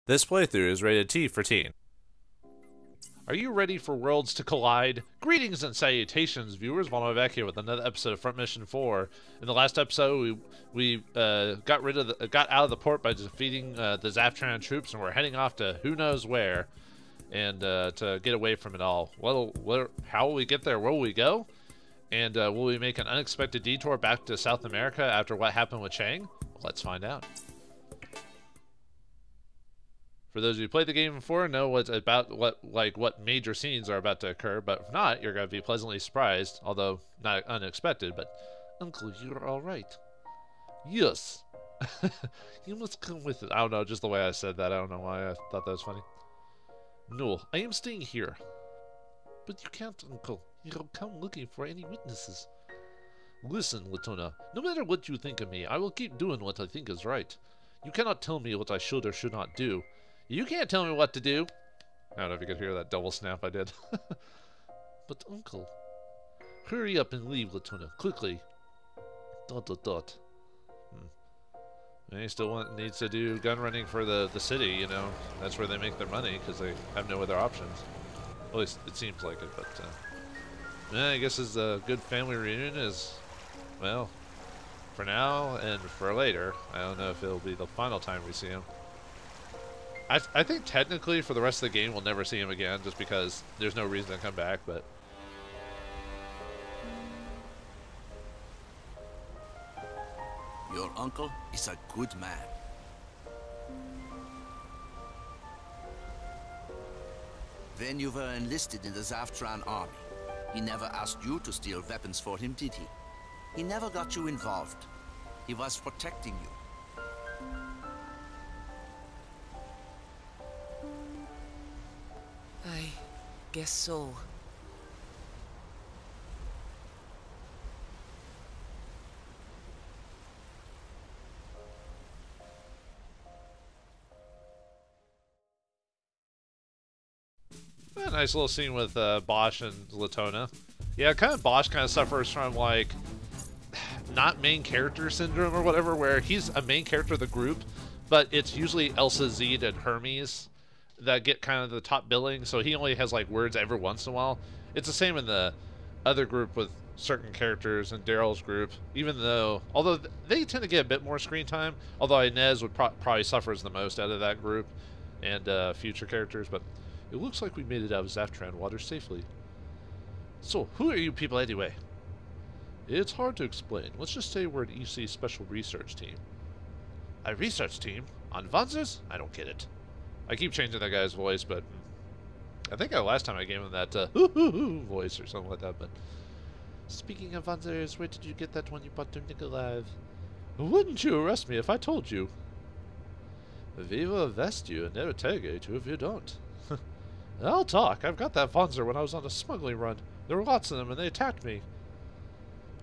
This playthrough is rated T for teen. Are you ready for worlds to collide? Greetings and salutations, viewers. Vauldemare back here with another episode of Front Mission 4. In the last episode, we got out of the port by defeating the Zaftran troops, and we're heading off to who knows where, and to get away from it all. How will we get there? Where will we go? And will we make an unexpected detour back to South America after what happened with Chang? Let's find out. For those of you who played the game before, know what's about what major scenes are about to occur, but if not, you're going to be pleasantly surprised, although not unexpected. But Uncle, you're all right. Yes. You must come with it. I don't know, just the way I said that. I don't know why I thought that was funny. No, I am staying here. But you can't, Uncle. You'll come looking for any witnesses. Listen, Latona, no matter what you think of me, I will keep doing what I think is right. You cannot tell me what I should or should not do. You can't tell me what to do. I don't know if you could hear that double snap I did. But, Uncle, hurry up and leave, Latona, quickly. ... And he still needs to do gun running for the city, you know. That's where they make their money, because they have no other options. At least it seems like it, but... yeah, I guess his good family reunion is, well, for now and for later. I don't know if it'll be the final time we see him. I think technically for the rest of the game we'll never see him again, just because there's no reason to come back, but... Your uncle is a good man. When you were enlisted in the Zaftran army, he never asked you to steal weapons for him, did he? He never got you involved. He was protecting you. I guess so. A nice little scene with Bosch and Latona. Yeah, Bosch kind of suffers from, like, not main character syndrome or whatever, where he's a main character of the group, but it's usually Elsa, Zed, and Hermes that get kind of the top billing, so he only has like words every once in a while. It's the same in the other group with certain characters in Daryl's group, even though, although they tend to get a bit more screen time, although Inez would probably suffers the most out of that group and future characters. But it looks like we made it out of Zaftran water safely. So, who are you people anyway? It's hard to explain. Let's just say we're an EC special research team. A research team? On wanzers? I don't get it. I keep changing that guy's voice, but I think last time I gave him that voice or something like that. But speaking of wanzers, where did you get that one you bought to Nikolaev? Wouldn't you arrest me if I told you? We will arrest you and interrogate you if you don't. I'll talk. I've got that wanzer when I was on a smuggling run. There were lots of them and they attacked me.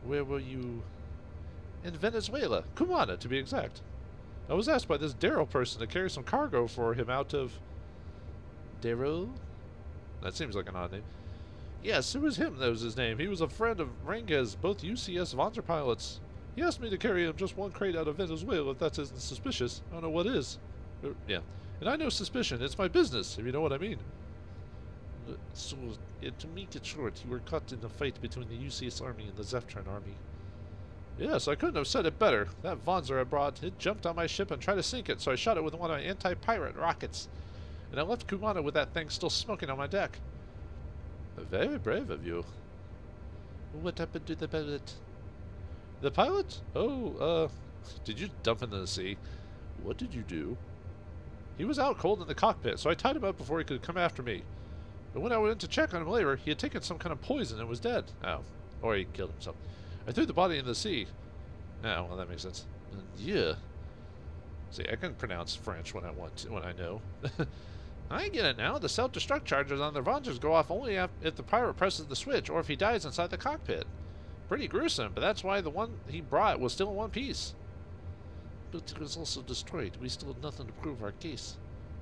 Where were you? In Venezuela. Cumana, to be exact. I was asked by this Daryl person to carry some cargo for him out of... Daryl? That seems like an odd name. Yes, it was him that was his name. He was a friend of Ranga's, both UCS Wanzer pilots. He asked me to carry him just one crate out of Venezuela if that isn't suspicious. I don't know what is. Yeah. And I know suspicion. It's my business, if you know what I mean. So, to make it short, you were caught in a fight between the UCS army and the Zaftran army. Yes, I couldn't have said it better. That Wanzer I brought, it jumped on my ship and tried to sink it, so I shot it with one of my anti-pirate rockets. And I left Kumana with that thing still smoking on my deck. Very brave of you. What happened to the pilot? The pilot? Oh, did you dump him in the sea? What did you do? He was out cold in the cockpit, so I tied him up before he could come after me. But when I went in to check on him later, he had taken some kind of poison and was dead. Oh, or he killed himself. I threw the body in the sea. Oh, well, that makes sense. Yeah. See, I can pronounce French when I want to, when I know. I get it now. The self-destruct charges on the wanzers go off only if the pirate presses the switch or if he dies inside the cockpit. Pretty gruesome, but that's why the one he brought was still in one piece. But it was also destroyed. We still had nothing to prove our case.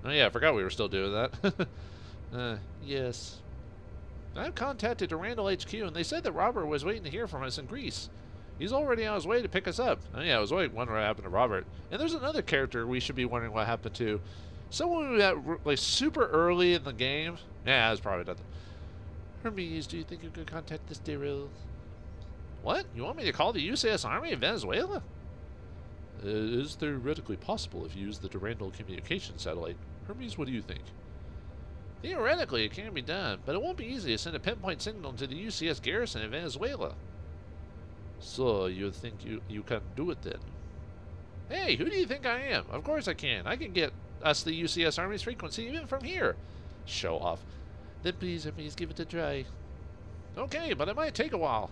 Oh yeah, I forgot we were still doing that. Yes. I've contacted Randall HQ, and they said that Robert was waiting to hear from us in Greece. He's already on his way to pick us up. Oh yeah, I was wondering what happened to Robert. And there's another character we should be wondering what happened to. Someone we at like super early in the game. Yeah, that's probably not. Hermes, do you think you could contact this Daryl? What? You want me to call the UCS Army of Venezuela? It is theoretically possible if you use the Durandal communication satellite. Hermes, what do you think? Theoretically, it can be done, but it won't be easy to send a pinpoint signal to the UCS garrison in Venezuela. So, you think you can do it then? Hey, who do you think I am? Of course I can. I can get us the UCS Army's frequency even from here. Show off. Then please, Hermes, give it a try. Okay, but it might take a while.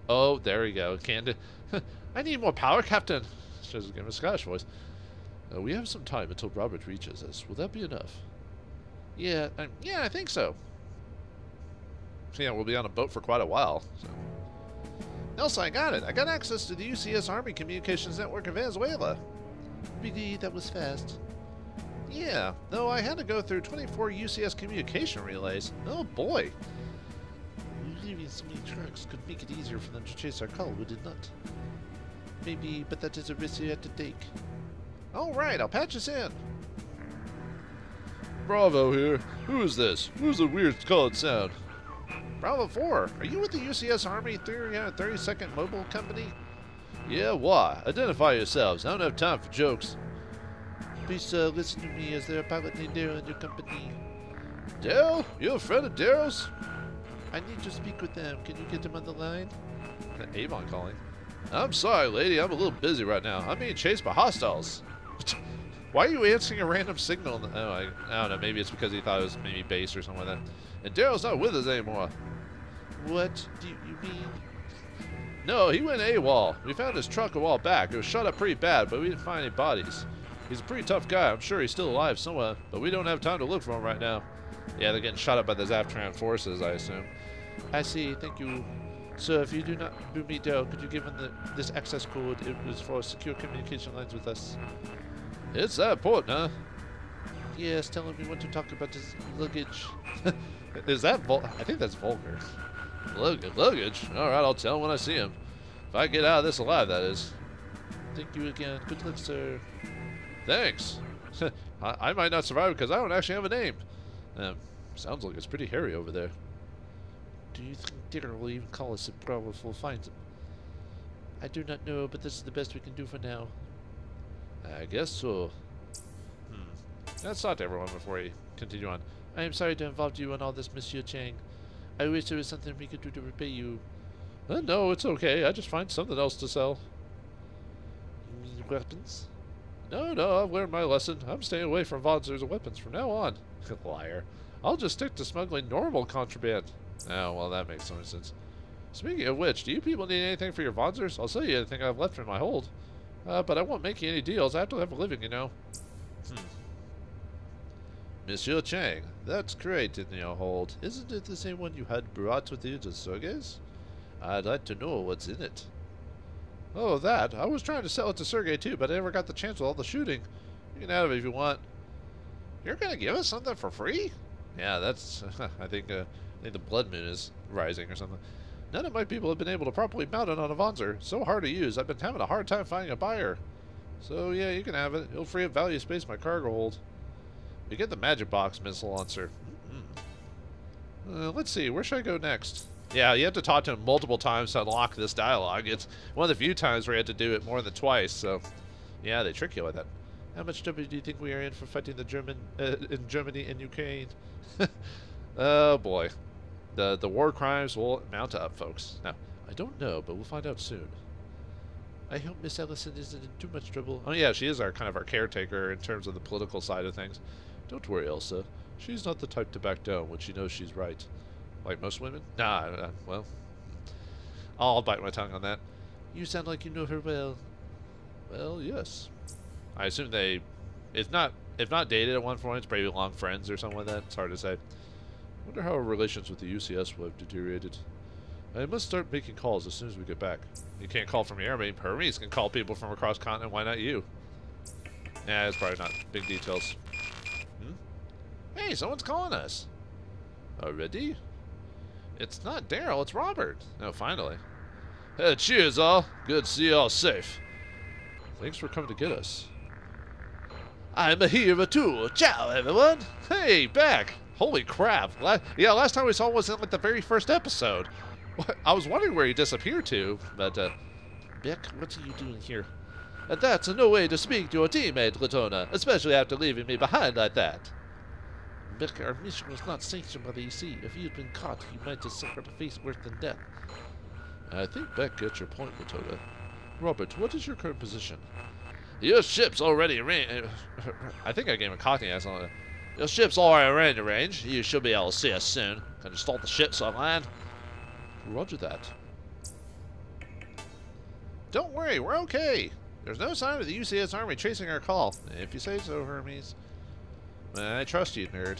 Oh, there we go. Can't I need more power, Captain. Just give him a Scottish voice. We have some time until Robert reaches us. Will that be enough? Yeah, I think so. Yeah, we'll be on a boat for quite a while. So. Nelson, I got it. I got access to the UCS Army Communications Network in Venezuela. Really, that was fast. Yeah, though I had to go through 24 UCS communication relays. Oh boy. Leaving so many trucks could make it easier for them to chase our call, would it not? Maybe, but that is a risk you have to take. Alright, I'll patch us in. Bravo here. Who is this? Who's the weird colored sound? Bravo 4. Are you with the UCS Army 332nd Mobile Company? Yeah, why? Identify yourselves. I don't have time for jokes. Please listen to me. Is there a pilot named Daryl in your company? Daryl? You're a friend of Daryl's? I need to speak with them. Can you get them on the line? Avon calling. I'm sorry, lady. I'm a little busy right now. I'm being chased by hostiles. Why are you answering a random signal? Oh, I don't know. Maybe it's because he thought it was maybe base or something like that. And Daryl's not with us anymore. What do you mean? No, he went AWOL. We found his truck a while back. It was shot up pretty bad, but we didn't find any bodies. He's a pretty tough guy. I'm sure he's still alive somewhere, but we don't have time to look for him right now. Yeah, they're getting shot up by the Zaftran forces, I assume. I see. Thank you. So if you do not meet Daryl, could you give him this access code? It was for secure communication lines with us. It's that important, huh? Yes, tell him we want to talk about his luggage. Is that I think that's vulgar. Luggage? Alright, I'll tell him when I see him. If I get out of this alive, that is. Thank you again. Good luck, sir. Thanks. I might not survive because I don't actually have a name. Sounds like it's pretty hairy over there. Do you think Daryl will even call us if Bravo will find him? I do not know, but this is the best we can do for now. I guess so. Let's talk to everyone before we continue on. I am sorry to involve you in all this, Monsieur Chang. I wish there was something we could do to repay you. No, it's okay. I just find something else to sell. You mean weapons? No, I've learned my lesson. I'm staying away from wanzers and weapons from now on. Liar. I'll just stick to smuggling normal contraband. Oh, well, that makes some sense. Speaking of which, do you people need anything for your wanzers? I'll sell you anything I've left in my hold. But I won't make you any deals. I have to have a living, you know. Monsieur Chang, that's great in your hold. Isn't it the same one you had brought with you to Sergei's? I'd like to know what's in it. Oh, that. I was trying to sell it to Sergei too, but I never got the chance with all the shooting. You can have it if you want. You're gonna give us something for free? Yeah, that's... I think the blood moon is rising or something. None of my people have been able to properly mount it on a Wanzer. So hard to use. I've been having a hard time finding a buyer. So yeah, you can have it. It'll free up value space in my cargo hold. You get the magic box missile launcher. Let's see, where should I go next? Yeah, you have to talk to him multiple times to unlock this dialogue. It's one of the few times where you have to do it more than twice, so... Yeah, they trick you with that. How much trouble do you think we are in for fighting the in Germany and Ukraine? Oh boy. The war crimes will mount up, folks. Now, I don't know, but we'll find out soon. I hope Miss Ellison isn't in too much trouble. Oh yeah, she is our kind of our caretaker in terms of the political side of things. Don't worry, Elsa. She's not the type to back down when she knows she's right. Like most women? Nah, well... I'll bite my tongue on that. You sound like you know her well. Well, yes. I assume they... If not dated at one point, it's probably long friends or something like that. It's hard to say. Wonder how our relations with the UCS will have deteriorated. I must start making calls as soon as we get back. You can't call from here. I mean, Hermes can call people from across continent. Why not you? Yeah, it's probably not big details. Hey, someone's calling us. Already? It's not Daryl, it's Robert. Oh, finally. Hey, cheers, all. Good to see you all safe. Thanks for coming to get us. I'm a hero too. Ciao, everyone. Hey, back. Holy crap. Last time we saw was in like the very first episode. I was wondering where he disappeared to, but, Beck, what are you doing here? And that's no way to speak to your teammate, Latona, especially after leaving me behind like that. Beck, our mission was not sanctioned by the EC. If you'd been caught, you might have suffered a fate worse than death. I think Beck gets your point, Latona. Robert, what is your current position? Your ship's already arranged. I think I gave him a cockney accent on it. Your ship's already arranged. You should be able to see us soon. Can you start the ship so I land? Roger that. Don't worry, we're okay. There's no sign of the UCS army chasing our call. If you say so, Hermes. I trust you, nerd.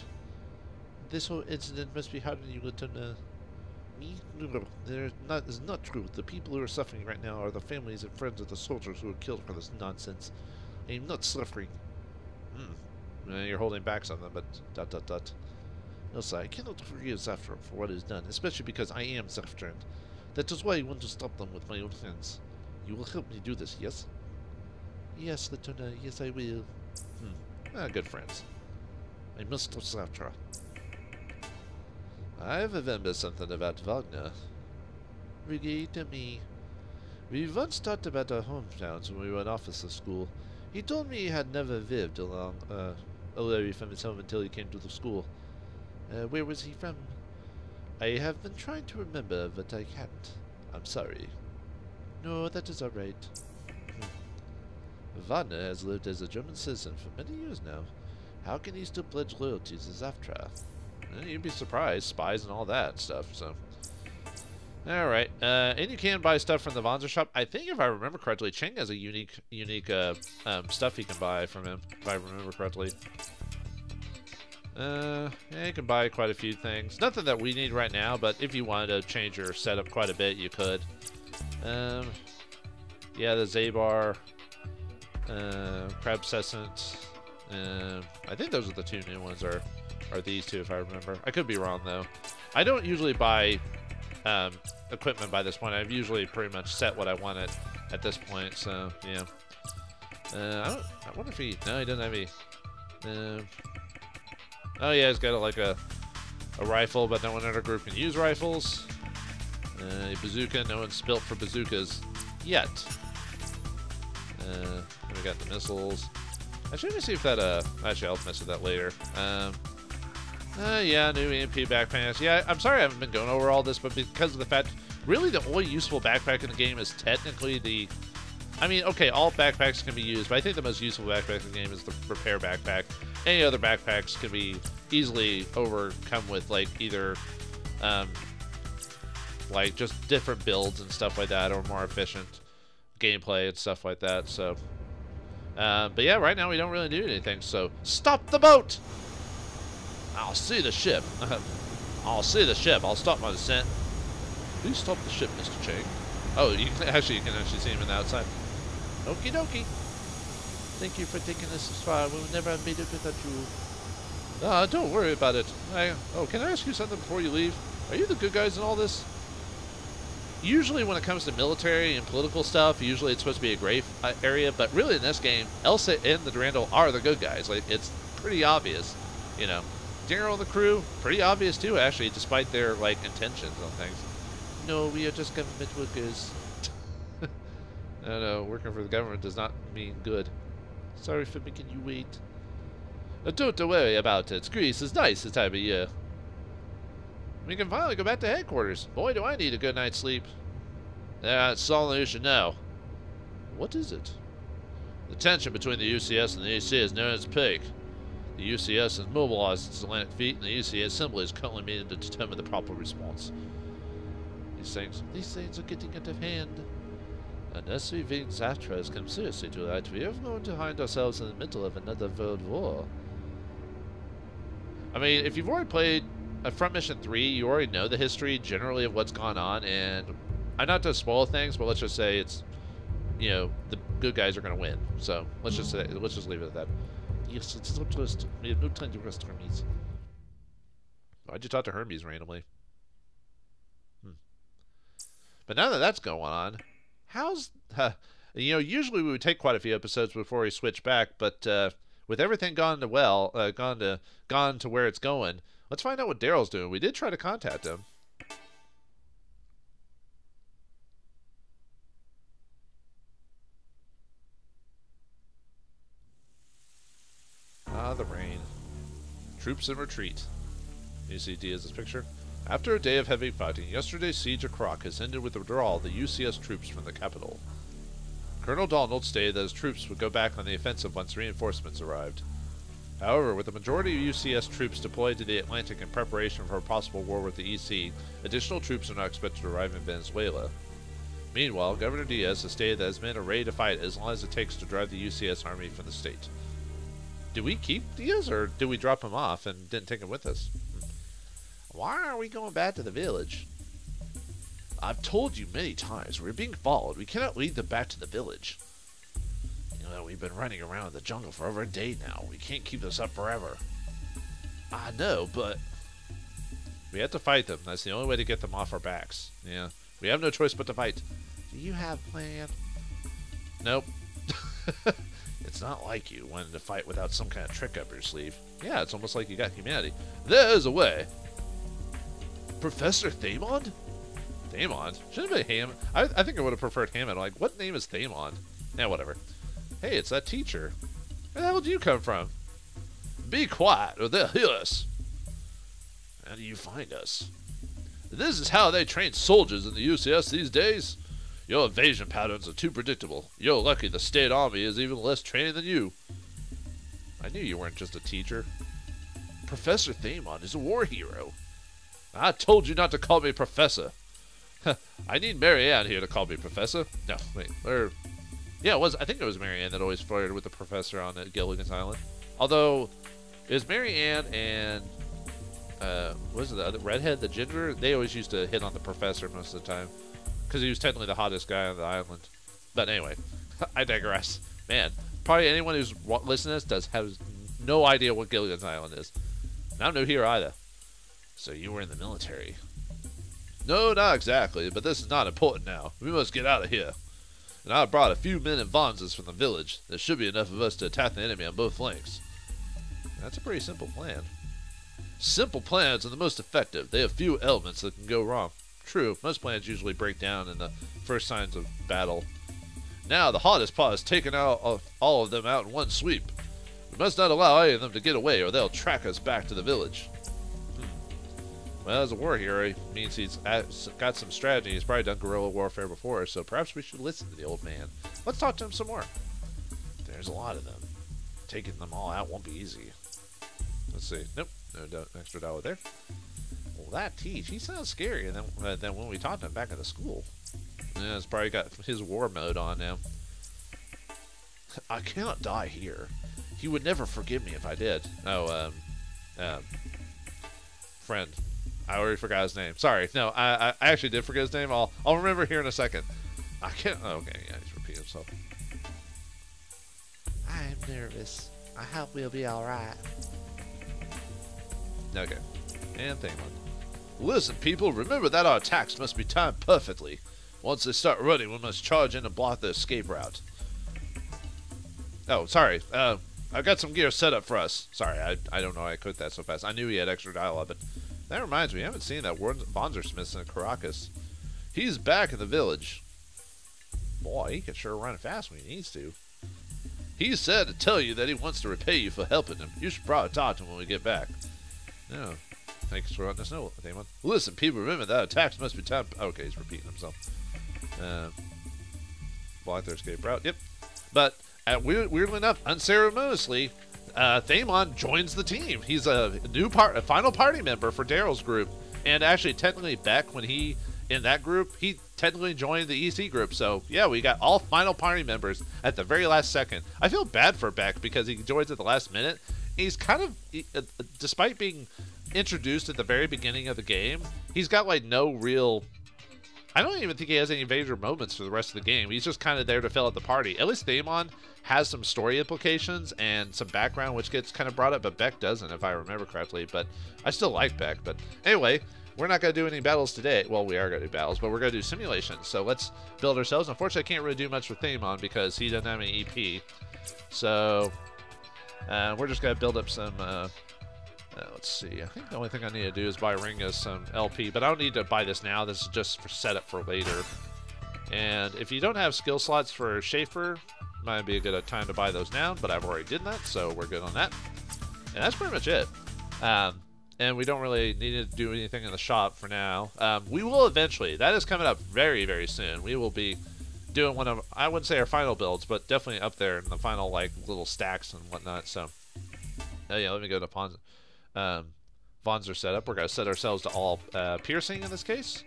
This whole incident must be harder than you, Lieutenant. Me? It's not true. The people who are suffering right now are the families and friends of the soldiers who were killed for this nonsense. I am not suffering. You're holding back something, but ... Elsa, I cannot forgive Zafran for what is done, especially because I am Zafran. That is why I want to stop them with my own hands. You will help me do this, yes? Yes, Lieutenant, yes I will. Good friends. I must stop Zafran. I remember something about Wagner. Reggie to me. We once talked about our hometowns when we were in officer school. He told me he had never lived away from his home until he came to the school. Where was he from? I have been trying to remember, but I can't. I'm sorry. No, that is alright. Wagner has lived as a German citizen for many years now. How can he still pledge loyalty to Zaftra? You'd be surprised, spies and all that stuff, so. Alright, and you can buy stuff from the Wanzer shop. I think if I remember correctly, Cheng has a unique stuff you can buy from him, if I remember correctly. Yeah, you can buy quite a few things. Nothing that we need right now, but if you wanted to change your setup quite a bit, you could. Yeah, the Zabar, Crab Cessant, I think those are the two new ones, are these two, if I remember. I could be wrong, though. I don't usually buy equipment by this point. I've usually pretty much set what I want at this point, so, yeah. I wonder if he... No, he doesn't have any... oh, yeah, he's got a rifle, but no one in our group can use rifles. A bazooka, no one's built for bazookas yet. We got the missiles. Actually, let me see if that, actually, I'll mess with that later. Yeah, new EMP backpacks. Yeah, I'm sorry I haven't been going over all this, but because of the fact, really the only useful backpack in the game is technically the... I mean, okay, all backpacks can be used, but I think the most useful backpack in the game is the repair backpack. Any other backpacks can be easily overcome with, like, either, like, just different builds and stuff like that, or more efficient gameplay and stuff like that, so... but yeah, right now we don't really do anything, so... Stop the boat! I'll see the ship. I'll see the ship. I'll stop my descent. Please stop the ship, Mr. Chang. Oh, you can actually see him in the outside. Okie dokie. Thank you for taking us this far. We would never have made it without you. Don't worry about it. Oh, can I ask you something before you leave? Are you the good guys in all this? Usually when it comes to military and political stuff, usually it's supposed to be a gray area, but really in this game, Elsa and the Durandal are the good guys. Like, it's pretty obvious, you know. General and the crew, pretty obvious too, actually, despite their, like, intentions on things. No, we are just government workers. No, working for the government does not mean good. Sorry for making you wait. Don't worry about it. Greece is nice this time of year. We can finally go back to headquarters. Boy, do I need a good night's sleep. That's all you should know. What is it? The tension between the UCS and the EC is known as PIG. The UCS has mobilized its Atlantic fleet, and the UCS assembly is currently meeting to determine the proper response. These things are getting out of hand. Unless we think Zatra has come seriously to that, we are going to find ourselves in the middle of another world war. I mean, if you've already played Front Mission 3, you already know the history generally of what's gone on, and I'm not to spoil things, but let's just say it's, you know, the good guys are going to win. So let's just leave it at that. Yes, it's not just. We have no time to rest, Hermes. Why'd you talk to Hermes randomly? But now that that's going on, how's... you know, usually we would take quite a few episodes before we switch back, but with everything gone to where it's going, let's find out what Daryl's doing. We did try to contact him. Ah, the rain. Troops in retreat. You see Diaz's picture? After a day of heavy fighting, yesterday's siege of Croc has ended with the withdrawal of the UCS troops from the capital. Colonel Donald stated that his troops would go back on the offensive once reinforcements arrived. However, with the majority of UCS troops deployed to the Atlantic in preparation for a possible war with the EC, additional troops are not expected to arrive in Venezuela. Meanwhile, Governor Diaz has stated that his men are ready to fight as long as it takes to drive the UCS army from the state. Did we keep Diaz, or did we drop him off and didn't take him with us? Why are we going back to the village? I've told you many times, we're being followed. We cannot lead them back to the village. You know, we've been running around the jungle for over a day now. We can't keep this up forever. I know, but we have to fight them. That's the only way to get them off our backs. Yeah, we have no choice but to fight. Do you have a plan? Nope. It's not like you wanting to fight without some kind of trick up your sleeve. Yeah, it's almost like you got humanity. There is a way. Professor Thamond? Thamond? Should have been Hammond. I think I would have preferred Hammond. Like, what name is Thamond? Yeah, whatever. Hey, it's that teacher. Where the hell did you come from? Be quiet, or they'll hear us. How do you find us? This is how they train soldiers in the UCS these days. Your evasion patterns are too predictable. You're lucky the state army is even less trained than you. I knew you weren't just a teacher. Professor Thamond is a war hero. I told you not to call me Professor. I need Marianne here to call me Professor. No, wait. Yeah, it was. I think it was Marianne that always flirted with the Professor on Gilligan's Island. Although, it was Marianne and what was it, the other redhead, the ginger? They always used to hit on the Professor most of the time because he was technically the hottest guy on the island. But anyway, I digress. Man, probably anyone who's listening to this has no idea what Gilligan's Island is. And I'm no hero either. So you were in the military? No, not exactly, but this is not important now. We must get out of here. And I brought a few men and wanzers from the village. There should be enough of us to attack the enemy on both flanks. That's a pretty simple plan. Simple plans are the most effective. They have few elements that can go wrong. True, most plans usually break down in the first signs of battle. Now, the hardest part is taking out all of them out in one sweep. We must not allow any of them to get away, or they'll track us back to the village. Well, as a war hero, it means he's got some strategy. He's probably done guerrilla warfare before, so perhaps we should listen to the old man. Let's talk to him some more. There's a lot of them. Taking them all out won't be easy. Let's see. Nope. No extra dollar there. Well, that teach. He sounds scarier than when we talked to him back at the school. Yeah, it's probably got his war mode on now. I cannot die here. He would never forgive me if I did. Oh, friend. I already forgot his name. Sorry. No, I actually did forget his name. I'll remember here in a second. I can't. Oh, okay, yeah, he's repeating himself. I'm nervous. I hope we'll be all right. Okay. And thing one. Listen, people. Remember that our attacks must be timed perfectly. Once they start running, we must charge in and block the escape route. Oh, sorry. I've got some gear set up for us. Sorry, I don't know how I cooked that so fast. I knew he had extra dialogue, but that reminds me, I haven't seen that wanzers in Caracas. He's back in the village. Boy, he can sure run fast when he needs to. He said to tell you that he wants to repay you for helping him. You should probably talk to him when we get back. No. Thanks for letting us know, Damon. Listen, people, remember that attacks must be timed. Okay, he's repeating himself. Block their escape route. Yep. But weirdly enough, unceremoniously, Thamon joins the team. He's a final party member for Daryl's group, and actually, technically, Beck, when he in that group, he technically joined the EC group. So yeah, we got all final party members at the very last second. I feel bad for Beck because he joins at the last minute. He's kind of, despite being introduced at the very beginning of the game, he's got like no real. I don't even think he has any major moments for the rest of the game. He's just kind of there to fill out the party. At least Thamon has some story implications and some background, which gets kind of brought up, but Beck doesn't, if I remember correctly. But I still like Beck. But anyway, we're not going to do any battles today. Well, we are going to do battles, but we're going to do simulations. So let's build ourselves. Unfortunately, I can't really do much with Thamon because he doesn't have any EP. So We're just gonna build up some. Let's see. I think the only thing I need to do is buy Ringa some LP, but I don't need to buy this now. This is just for setup for later. And if you don't have skill slots for Schaefer, might be a good time to buy those now. But I've already did that, so we're good on that. And that's pretty much it. And we don't really need to do anything in the shop for now. We will eventually. That is coming up very, very soon. We will be doing one of, I wouldn't say our final builds, but definitely up there in the final like little stacks and whatnot. So yeah, let me go to wanzers setup. We're gonna set ourselves to all piercing in this case.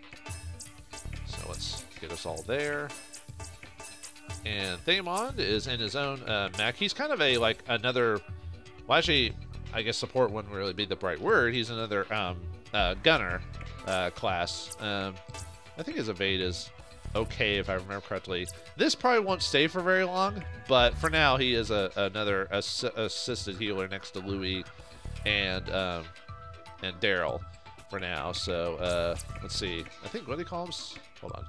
So let's get us all there. And Thamond is in his own mech. He's kind of a like another. Well, actually, I guess support wouldn't really be the right word. He's another gunner class. I think his evade is okay, if I remember correctly. This probably won't stay for very long, but for now he is another assisted healer next to Louis and Daryl for now. So let's see. I think, what do they call him? Hold on.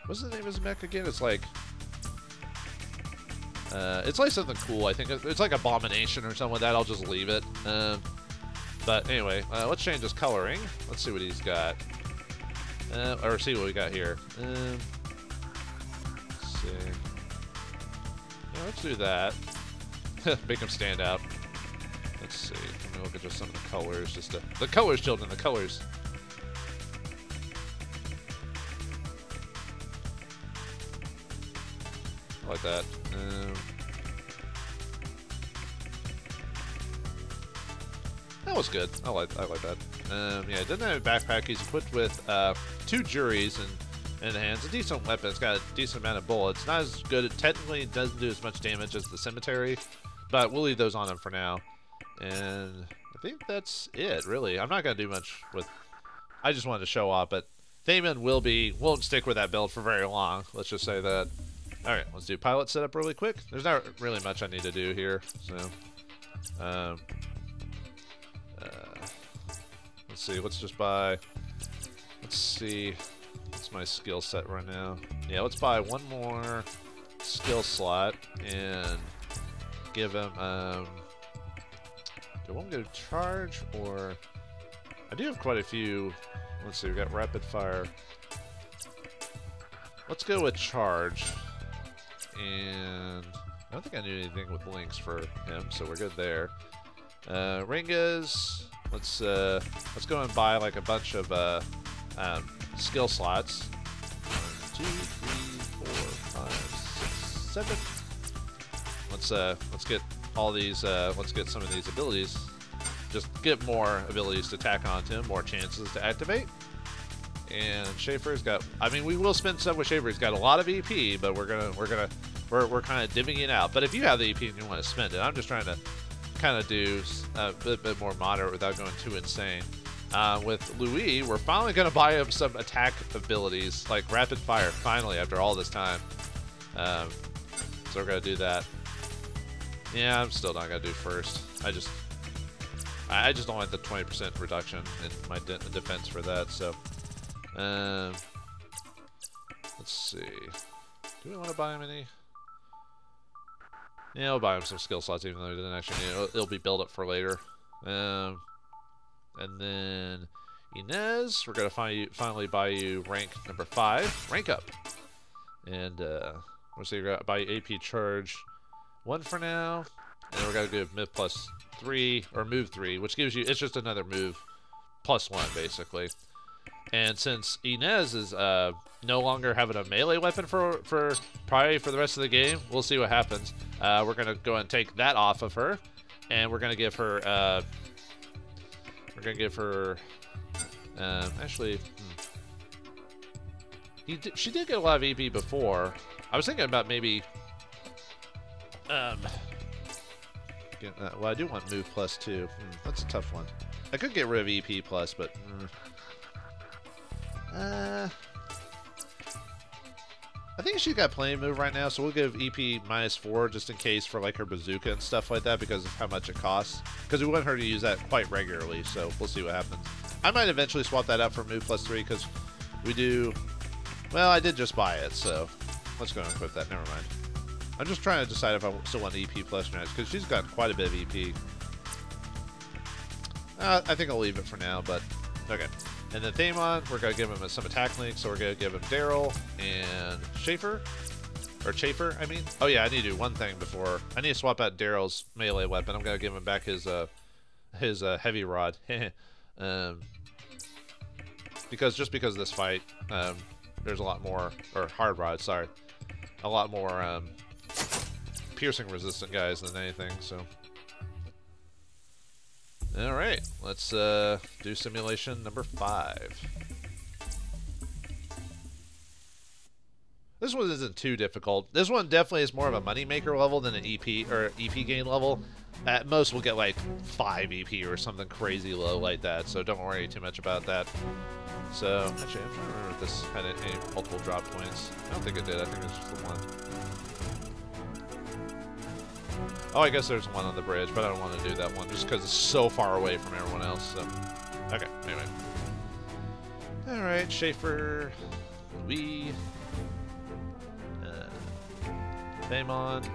What's the name of his mech again? It's like something cool. I think it's like Abomination or something like that. I'll just leave it. But anyway, let's change his coloring. Let's see what he's got. Or see what we got here. Let's see. Yeah, let's do that. Make him stand out. Let's see. Let me look at just some of the colors. The colors, children. The colors. I like that. That was good. I like that. Yeah, it doesn't have a backpack. He's equipped with 2 juries in the hands. A decent weapon. It's got a decent amount of bullets. Not as good. It technically doesn't do as much damage as the cemetery, but we'll leave those on him for now. And I think that's it, really. I'm not gonna do much with. I just wanted to show off, but Thamon won't stick with that build for very long. Let's just say that. All right, let's do pilot setup really quick. There's not really much I need to do here, so. Let's see. Let's just buy. Let's see. What's my skill set right now? Yeah, let's buy one more skill slot and give him. Do I want to go charge or? I do have quite a few. Let's see. We got rapid fire. Let's go with charge. And I don't think I need anything with links for him, so we're good there. Ringas. Let's go and buy like a bunch of skill slots. 1, 2, 3, 4, 5, 6, 7. Let's get all these. Let's get some of these abilities. Just get more abilities to tack onto him, more chances to activate. And Schaefer's got. I mean, we will spend some with Schaefer. He's got a lot of EP, but we're kind of divvying it out. But if you have the EP and you want to spend it, I'm just trying to kind of do a bit more moderate without going too insane. With Louis, we're finally going to buy him some attack abilities, like rapid fire, finally, after all this time. So we're going to do that. Yeah, I'm still not going to do first. I just don't want the 20% reduction in my defense for that, so. Let's see. Do we want to buy him any? Yeah, I'll buy him some skill slots, even though he didn't actually need it. It'll be built up for later. And then Inez, we're gonna finally buy you rank number 5, rank up. And we'll see, we're gonna buy you AP charge 1 for now, and we're gonna give move plus 3 or move 3, which gives you, it's just another move plus 1 basically. And since Inez is no longer having a melee weapon for probably for the rest of the game, we'll see what happens. We're gonna go and take that off of her, and we're gonna give her. Actually, she did get a lot of EP before. I was thinking about maybe. Well, I do want move plus 2. That's a tough one. I could get rid of EP plus, but. I think she's got plenty of move right now, so we'll give EP -4 just in case for like her bazooka and stuff like that because of how much it costs. Because we want her to use that quite regularly, so we'll see what happens. I might eventually swap that out for move plus 3 because we do. Well, I did just buy it, so let's go and equip that. Never mind. I'm just trying to decide if I still want EP plus or not, because she's got quite a bit of EP. I think I'll leave it for now, but okay. And then Thamon, we're going to give him some attack links, so we're going to give him Daryl and Schaefer. Or Chafer, I mean. Oh yeah, I need to do one thing before. I need to swap out Daryl's melee weapon. I'm going to give him back his heavy rod. because of this fight, there's a lot more, or hard rod, sorry. A lot more piercing resistant guys than anything, so. Alright, let's do simulation number 5. This one isn't too difficult. This one definitely is more of a moneymaker level than an EP or EP gain level. At most, we'll get like 5 EP or something crazy low like that, so don't worry too much about that. So, actually, I'm trying to remember if this had any multiple drop points. I don't think it did. I think it's just the one. Oh, I guess there's one on the bridge, but I don't want to do that one just because it's so far away from everyone else. So, okay, anyway. Alright, Schaefer, Louis, Thamon.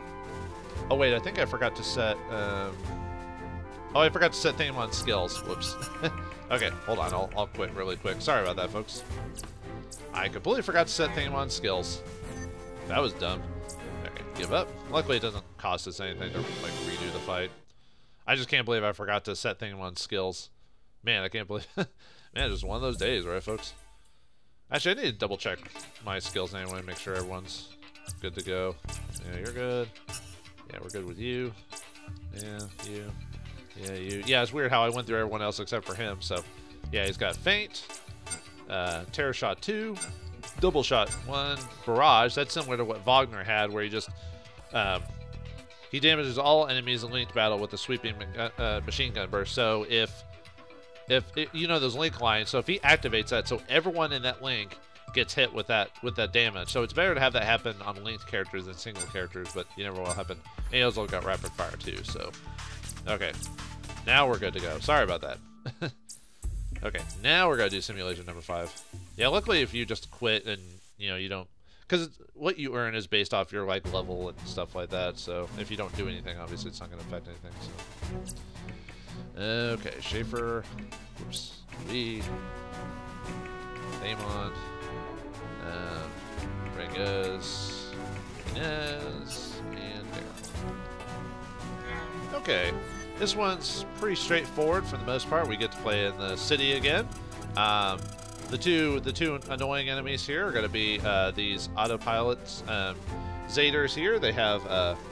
Oh, wait, I think I forgot to set, oh, I forgot to set Thamon's skills. Whoops. Okay, hold on, I'll quit really quick. Sorry about that, folks. I completely forgot to set Thamon's skills. That was dumb. Okay, give up. Luckily, it doesn't cost us anything to like redo the fight. I just can't believe I forgot to set Thamon's skills. Man, I can't believe. Man, just one of those days, right, folks? Actually, I need to double check my skills anyway, make sure everyone's good to go. Yeah, you're good. Yeah, we're good with you. Yeah, you. Yeah, you. Yeah, it's weird how I went through everyone else except for him. So, yeah, he's got Feint, Terror Shot 2, Double Shot 1, Barrage. That's similar to what Vauldemare had, where he just he damages all enemies in linked battle with a sweeping machine gun burst. So if you know those link lines, so if he activates that, so everyone in that link gets hit with that damage. So it's better to have that happen on linked characters than single characters, but you never will happen. And he also got rapid fire too. So okay, now we're good to go. Sorry about that. Okay, now we're gonna do simulation number 5. Yeah, luckily if you just quit and you don't, because what you earn is based off your like level and stuff like that. So if you don't do anything, obviously it's not gonna affect anything. So okay, Schaefer, oops, V, Thamon, Rengas, Inez, and Daryl. Okay, this one's pretty straightforward for the most part. We get to play in the city again. The two annoying enemies here are going to be these autopilots, Zaders here. They have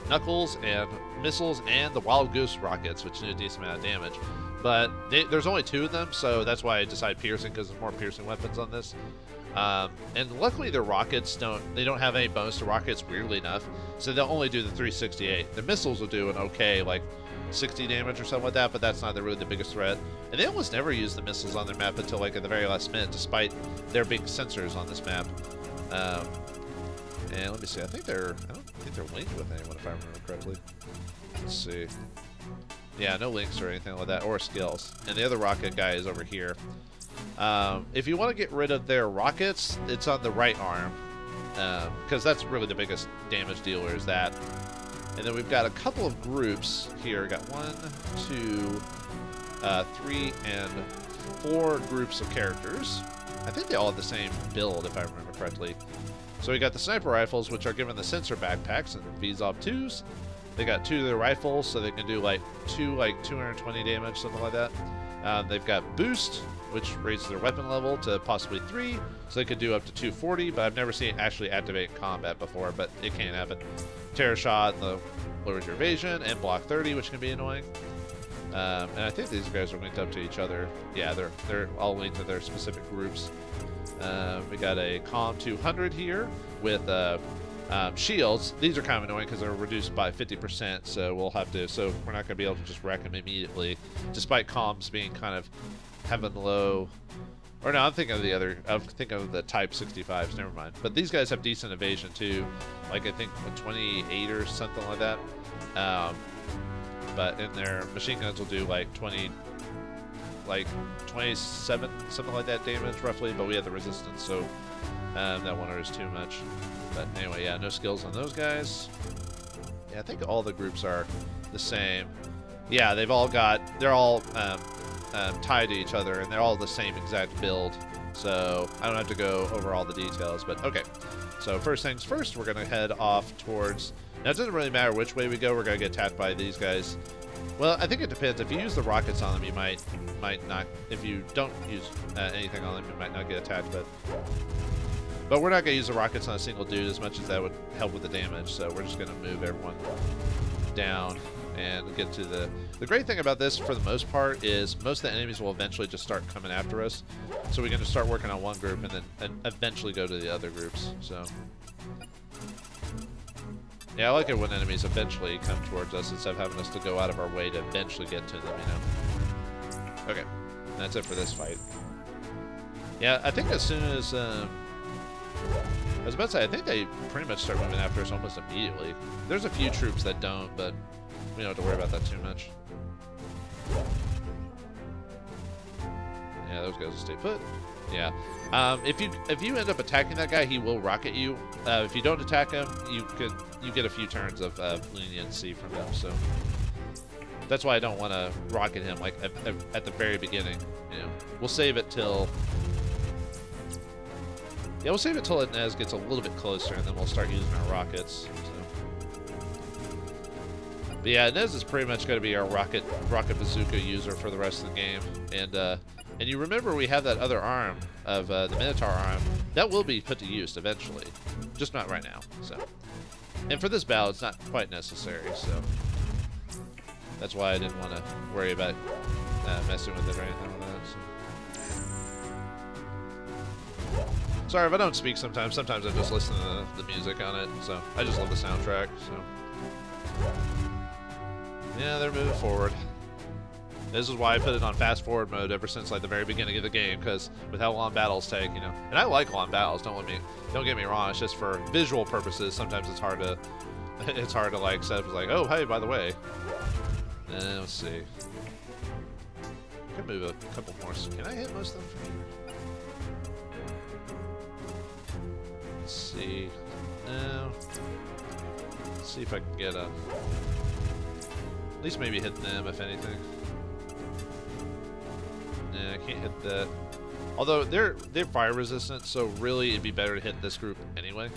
Knuckles and missiles and the Wild Goose rockets, which do a decent amount of damage. But there's only 2 of them, so that's why I decided piercing, because there's more piercing weapons on this. And luckily their rockets don't have any bonus to rockets, weirdly enough, so they'll only do the 368. The missiles will do an okay, like 60 damage or something like that, but that's not really the biggest threat. And they almost never use the missiles on their map until like at the very last minute, despite there being sensors on this map. And let me see, I don't think they're linked with anyone, if I remember correctly. Let's see. Yeah, no links or anything like that, or skills. And the other rocket guy is over here. If you want to get rid of their rockets, it's on the right arm, because that's really the biggest damage dealer, is that. And then we've got a couple of groups here. We've got 1, 2, 3, and 4 groups of characters. I think they all have the same build, if I remember correctly. So we got the sniper rifles, which are given the sensor backpacks and VZOP 2s. They got 2 of their rifles, so they can do like 220 damage, something like that. They've got boost, which raises their weapon level to possibly 3, so they could do up to 240, but I've never seen it actually activate in combat before, but it can happen. Terror Shot lowers your evasion, and block 30, which can be annoying. And I think these guys are linked up to each other. Yeah, they're all linked to their specific groups. We got a Calm 200 here with shields. These are kind of annoying because they're reduced by 50%, so we're not going to be able to just wreck them immediately, despite Calms being kind of having low. Or no, I'm thinking of the other. I'm thinking of the Type 65s. Never mind. But these guys have decent evasion too, like I think 28 or something like that. But in their machine guns will do like 27, something like that damage roughly. But we have the resistance, so that one is too much. But anyway, yeah, no skills on those guys. Yeah, I think all the groups are the same. Yeah, they're all tied to each other, and they're all the same exact build. So I don't have to go over all the details, but okay. So first things first, we're gonna head off towards. Now it doesn't really matter which way we go. We're gonna get attacked by these guys. Well, I think it depends. If you use the rockets on them, you might not. If you don't use anything on them, you might not get attacked. But we're not gonna use the rockets on a single dude as much as that would help with the damage. So we're just gonna move everyone down and get to the great thing about this, for the most part, is most of the enemies will eventually just start coming after us. So we're going to start working on one group and then eventually go to the other groups. So yeah, I like it when enemies eventually come towards us instead of having us to go out of our way to eventually get to them, you know. Okay, that's it for this fight. Yeah, I think as soon as I was about to say, I think they pretty much start moving after us almost immediately. There's a few troops that don't, but we don't have to worry about that too much. Yeah, those guys will stay put. Yeah. If you end up attacking that guy, he will rocket you. If you don't attack him, you get a few turns of leniency from him. So that's why I don't want to rocket him like at the very beginning. You know, we'll save it till. Yeah, we'll save it till Inez gets a little bit closer, and then we'll start using our rockets. So. But yeah, Inez is pretty much going to be our rocket bazooka user for the rest of the game. And you remember we have that other arm of the Minotaur arm. That will be put to use eventually. Just not right now. So, and for this battle, it's not quite necessary. So that's why I didn't want to worry about messing with it or anything like that. So. Sorry if I don't speak sometimes. Sometimes I just listen to the music on it. So I just love the soundtrack. So yeah, they're moving forward. This is why I put it on fast forward mode ever since like the very beginning of the game, because with how long battles take, you know. And I like long battles. Don't get me wrong. It's just for visual purposes. Sometimes it's hard to like set up as like, oh hey, by the way. And let's see. I can move a couple more. Can I hit most of them from here? Let's see. No. Let's see if I can get a. At least maybe hit them, if anything. Nah, I can't hit that. Although they're fire resistant, so really it'd be better to hit this group anyway.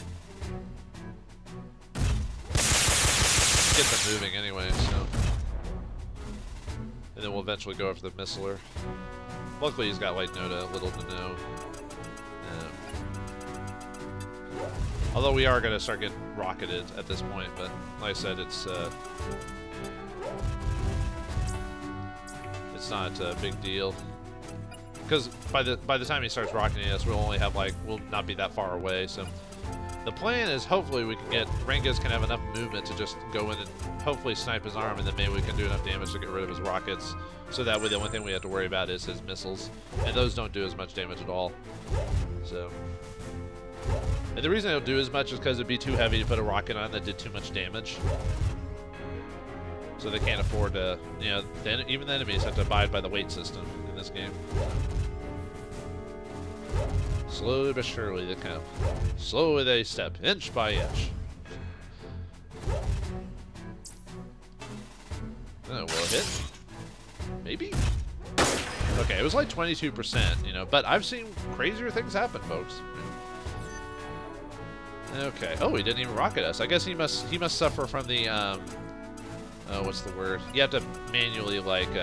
Get them moving anyway, so. And then we'll eventually go after the missiler. Luckily he's got like little to no. Although we are gonna start getting rocketed at this point, but like I said, it's not a big deal. Because by the time he starts rocketing us, we'll not be that far away. So the plan is hopefully we can get Rengas can have enough movement to just go in and hopefully snipe his arm, and then maybe we can do enough damage to get rid of his rockets. So that way the only thing we have to worry about is his missiles, and those don't do as much damage at all. So, and the reason they don't do as much is because it'd be too heavy to put a rocket on that did too much damage. So they can't afford to, you know, even the enemies have to abide by the weight system in this game. Slowly but surely they come. Slowly they step, inch by inch. Oh, will it hit? Maybe? Okay, it was like 22%, you know, but I've seen crazier things happen, folks. Okay. Oh, he didn't even rocket us. I guess he must suffer from the, what's the word? You have to manually, like,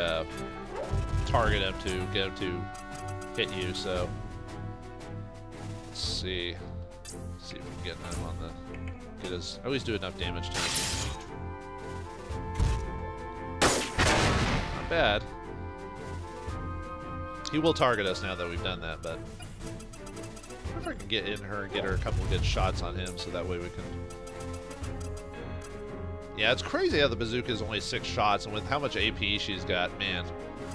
target him to get him to hit you, so. Let's see. Let's see if we can get him on the. Get his. At least do enough damage to him. Not bad. He will target us now that we've done that, but. I wonder if I can get in her and get her a couple good shots on him so that way we can. Yeah, it's crazy how the bazooka is only 6 shots, and with how much AP she's got, man.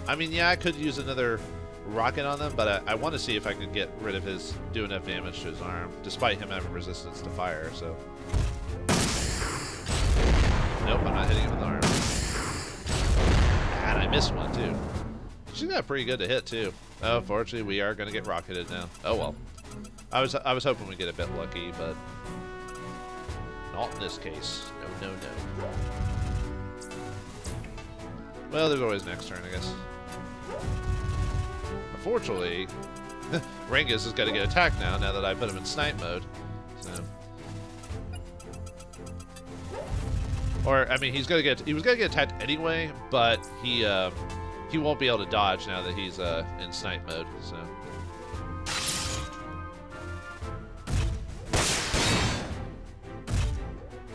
I mean, yeah, I could use another rocket on them, but I want to see if I can get rid of his, do enough damage to his arm, despite him having resistance to fire, so. Nope, I'm not hitting him with the arm. And I missed one, too. She's got pretty good to hit, too. Oh, fortunately, we are going to get rocketed now. Oh, well. I was hoping we'd get a bit lucky, but. Not in this case. No, no, no. Well, there's always next turn, I guess. Unfortunately, Rengus has got to get attacked now that I put him in snipe mode. So. Or, I mean, he was gonna get attacked anyway, but he won't be able to dodge now that he's in snipe mode. So.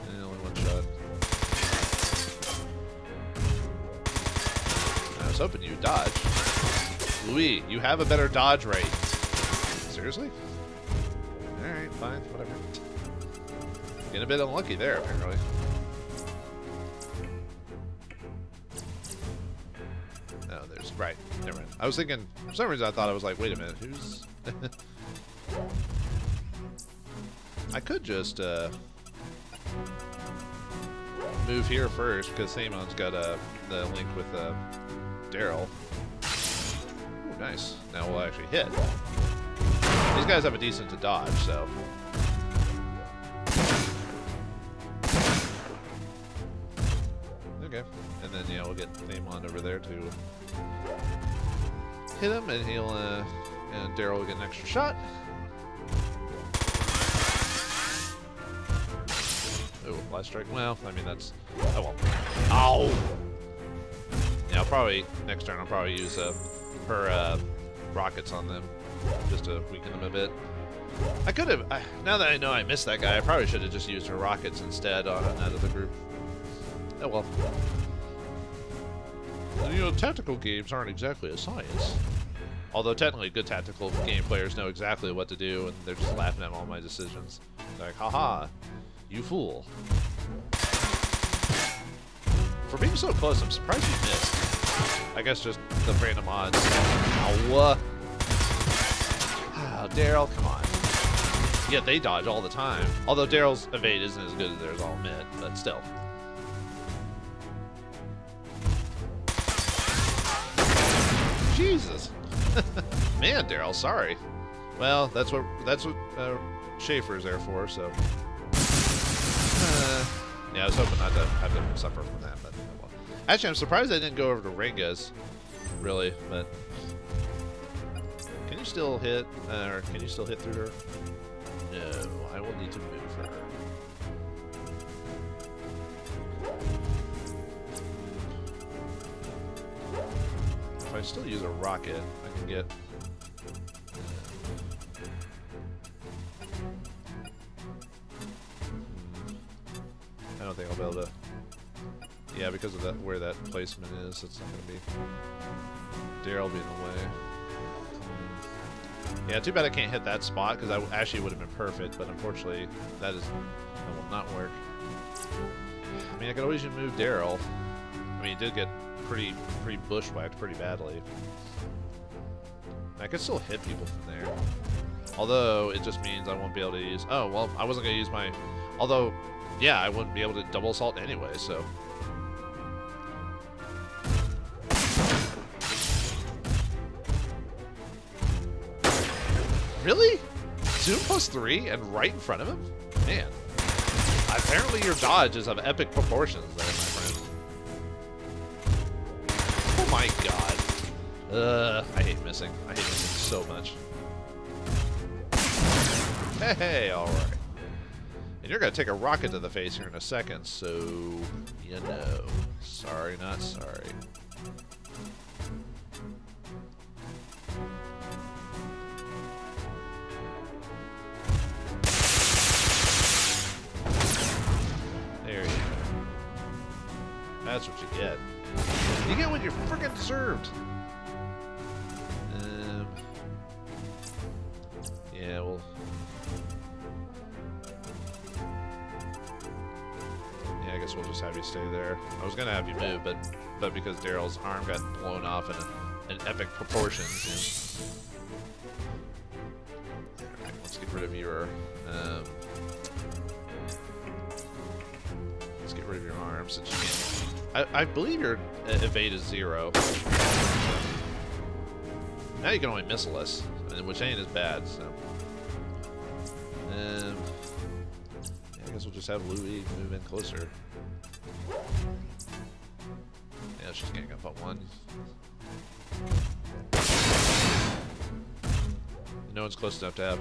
And only one shot. I was hoping you'd dodge. Louis, you have a better dodge rate. Seriously? Alright, fine, whatever. Getting a bit unlucky there, apparently. No, there's... Right, never mind. I was thinking... For some reason I thought I was like, wait a minute, who's... I could just, move here first, because Samon's got, the link with, Daryl. Ooh, nice. Now we'll actually hit. These guys have a decent to dodge, so... Okay. And then, yeah, we'll get Thamon over there to hit him, and he'll, and Daryl will get an extra shot. Oh, last strike. Well, I mean, that's... Oh, well. Ow! Yeah, I'll probably... Next turn, I'll probably use, her, rockets on them, just to weaken them a bit. I could have... now that I know I missed that guy, I probably should have just used her rockets instead on that other group. Oh, well. You know, tactical games aren't exactly a science. Although, technically, good tactical game players know exactly what to do, and they're just laughing at all my decisions. They're like, haha, you fool. For being so close, I'm surprised you missed. I guess just the random odds. Ow. Oh, Daryl, come on. Yeah, they dodge all the time. Although Daryl's evade isn't as good as theirs, I'll admit, but still. Jesus. Man, Daryl, sorry. Well, that's what Schaefer's there for, so. Yeah, I was hoping not to have to suffer from that, but well. Actually, I'm surprised I didn't go over to Rengus, really, but can you still hit, or can you still hit through her? No, I will need to move her. If I still use a rocket, I can get... I don't think I'll be able to... Yeah, because of that, where that placement is, it's not going to be... Daryl being away. Yeah, too bad I can't hit that spot, because I actually would have been perfect, but unfortunately, that will not work. I mean, I could always move Daryl. I mean, he did get pretty bushwhacked pretty badly. I could still hit people from there. Although, it just means I won't be able to use... Oh, well, I wasn't going to use my... Although, yeah, I wouldn't be able to double assault anyway, so... Really? Zoom +3 and right in front of him? Man. Apparently your dodge is of epic proportions there, my friend. Oh my god. I hate missing. I hate missing so much. Hey, alright. And you're gonna take a rocket to the face here in a second, so... You know. Sorry, not sorry. There you go. That's what you get. You get what you're freaking deserved. Yeah, well. Yeah, I guess we'll just have you stay there. I was gonna have you move, but because Daryl's arm got blown off in epic proportions. Alright, let's get rid of your. Let's get rid of your arm since you can't. I believe your evade is 0. Now you can only missile us, which ain't as bad. So, yeah, guess we'll just have Louis move in closer. Yeah, she's getting up on one. No one's close enough to have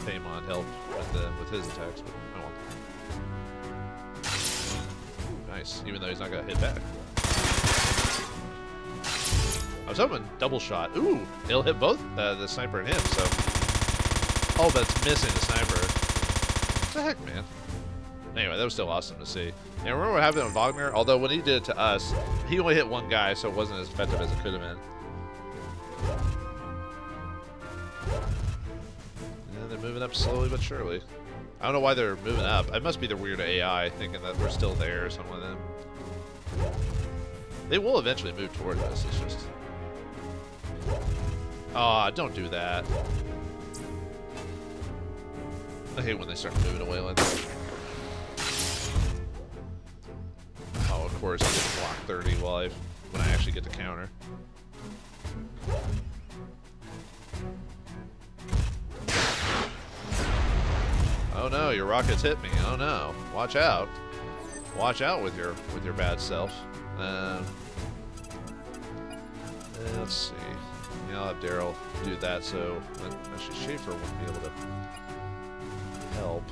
Paimon help with his attacks, but oh well. Nice, even though he's not gonna hit back. I was hoping double shot. Ooh, it'll hit both the sniper and him. So, oh, but it's missing the sniper. What the heck, man? Anyway, that was still awesome to see. And remember what happened with Vauldemare? Although when he did it to us, he only hit one guy, so it wasn't as effective as it could have been. And they're moving up slowly but surely. I don't know why they're moving up. It must be the weird AI thinking that we're still there or something like that. They will eventually move toward us. It's just... Aw, don't do that. I hate when they start moving away like that. Oh, of course, I get to block 30 when I actually get to counter. Oh no, your rockets hit me. Oh no. Watch out. Watch out with your bad self. Let's see. Yeah, I'll have Daryl do that, so actually Schaefer wouldn't be able to help.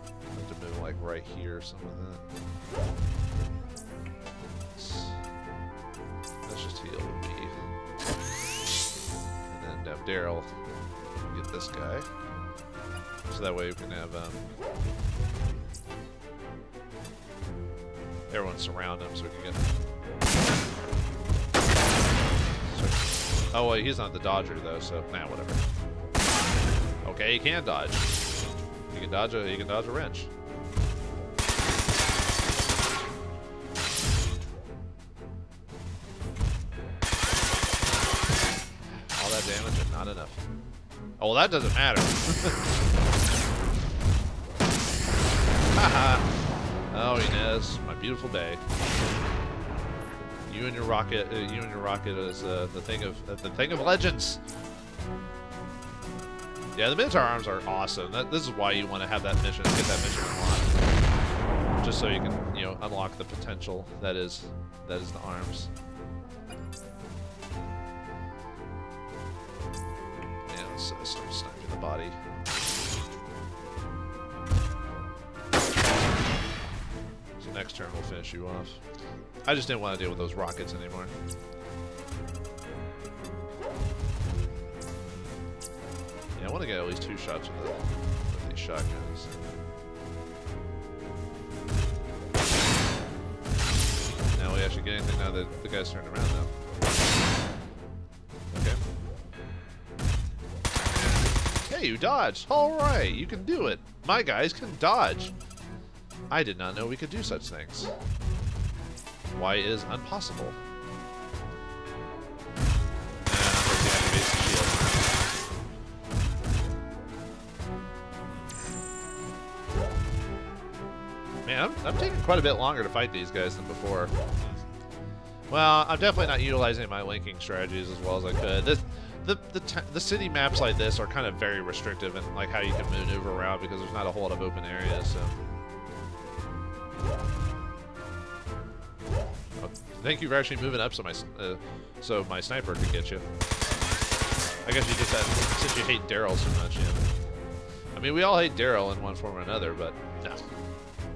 I have to move like right here or something like that. Let's just heal with me. And then have Daryl get this guy. So that way we can have everyone surround him so we can get. Oh well, he's not the dodger though, so nah, whatever. Okay, he can dodge. He can dodge a wrench. All that damage and not enough. Oh, well, that doesn't matter. Haha. Oh, Inez, my beautiful bay. You and your rocket is the thing of legends. Yeah, the Minotaur arms are awesome. This is why you want to have that mission, get that mission unlocked, just so you can, unlock the potential that is the arms. Yeah, let's start sniping the body. So next turn we'll finish you off. I just didn't want to deal with those rockets anymore. Yeah, I want to get at least 2 shots with these shotguns. Now we actually get anything now that the guy's turned around now. Okay. Hey, you dodged! Alright, you can do it! My guys can dodge! I did not know we could do such things. Why is impossible? Man, I'm taking quite a bit longer to fight these guys than before. Well, I'm definitely not utilizing my linking strategies as well as I could. The city maps like this are kind of very restrictive in like how you can maneuver around because there's not a whole lot of open areas. So. Thank you for actually moving up so my sniper can get you. I guess you did that since you hate Daryl so much, yeah. I mean, we all hate Daryl in one form or another, but no.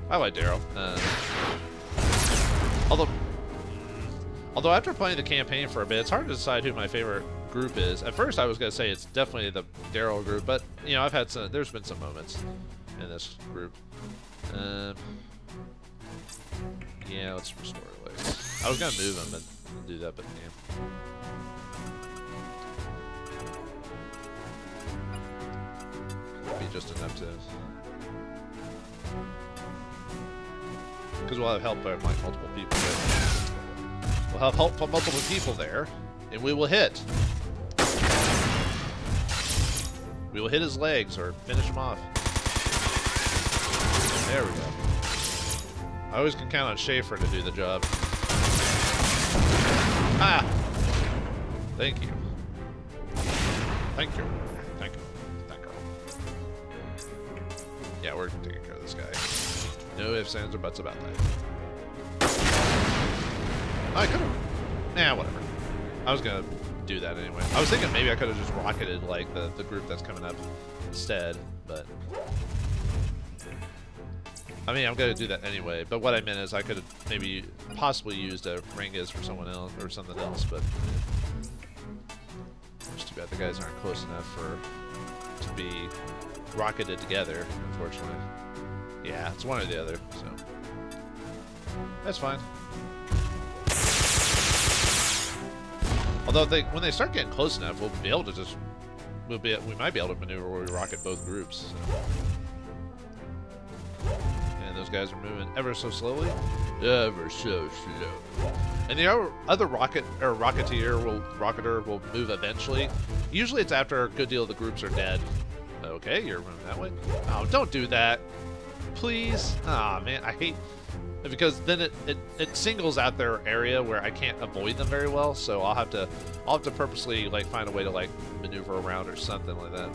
I like Daryl. Although after playing the campaign for a bit, it's hard to decide who my favorite group is. At first, I was gonna say it's definitely the Daryl group, but I've had there's been some moments in this group. Yeah, let's restore legs. I was gonna move him and do that, but yeah. Could be just enough to. Because we'll have help by multiple people there. We'll have help from multiple people there, and we will hit. We will hit his legs or finish him off. There we go. I always can count on Schaefer to do the job. Ah! Thank you. Thank you. Thank you. Thank you. Yeah, we're taking care of this guy. No ifs, ands, or buts about that. I could have... Nah, whatever. I was gonna do that anyway. I was thinking maybe I could have just rocketed, like, the group that's coming up instead, but... I mean, I'm gonna do that anyway, but what I meant is I could have maybe possibly used a Rengas for someone else, or something else, but... It's too bad the guys aren't close enough to be rocketed together, unfortunately. Yeah, it's one or the other, so... That's fine. Although when they start getting close enough, we'll be able to just we might be able to maneuver where we rocket both groups. So. And those guys are moving ever so slowly, ever so slow. And the other rocketeer will move eventually. Usually it's after a good deal of the groups are dead. Okay, you're moving that way. Oh, don't do that, please. Ah, man, I hate. Because then it singles out their area where I can't avoid them very well, so I'll have to purposely like find a way to like maneuver around or something like that.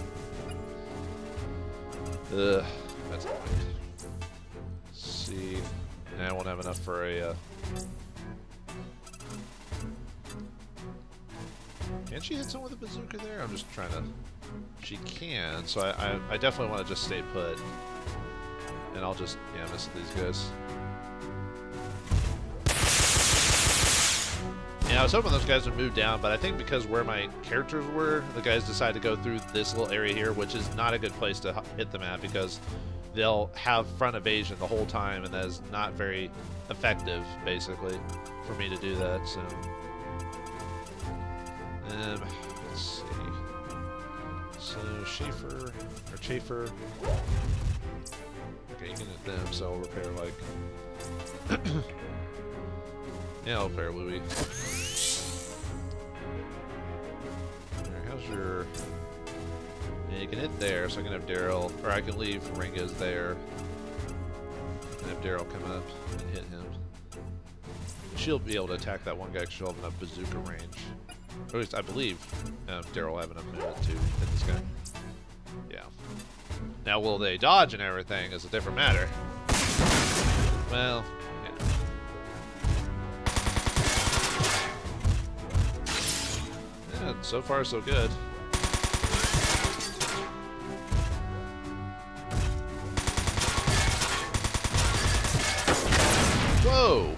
Ugh, that's annoying. Let's see, I won't have enough for a. Can she hit someone with a bazooka there? I'm just trying to. She can, so I definitely want to just stay put, and I'll just miss these guys. Yeah, I was hoping those guys would move down, but I think because where my characters were, the guys decided to go through this little area here, which is not a good place to hit them at because they'll have front evasion the whole time, and that is not very effective, basically, for me to do that. So, let's see. So Schaefer. Okay, you can hit them, so I'll repair like. Yeah, I'll repair Louis. How's your... Yeah, you can hit there, so I can have Daryl, or I can leave Rengas there, and have Daryl come up and hit him. She'll be able to attack that one guy because she'll have enough bazooka range. Or at least I believe Daryl will have enough movement to hit this guy. Yeah. Now, will they dodge and everything is a different matter. Well... So far, so good. Whoa!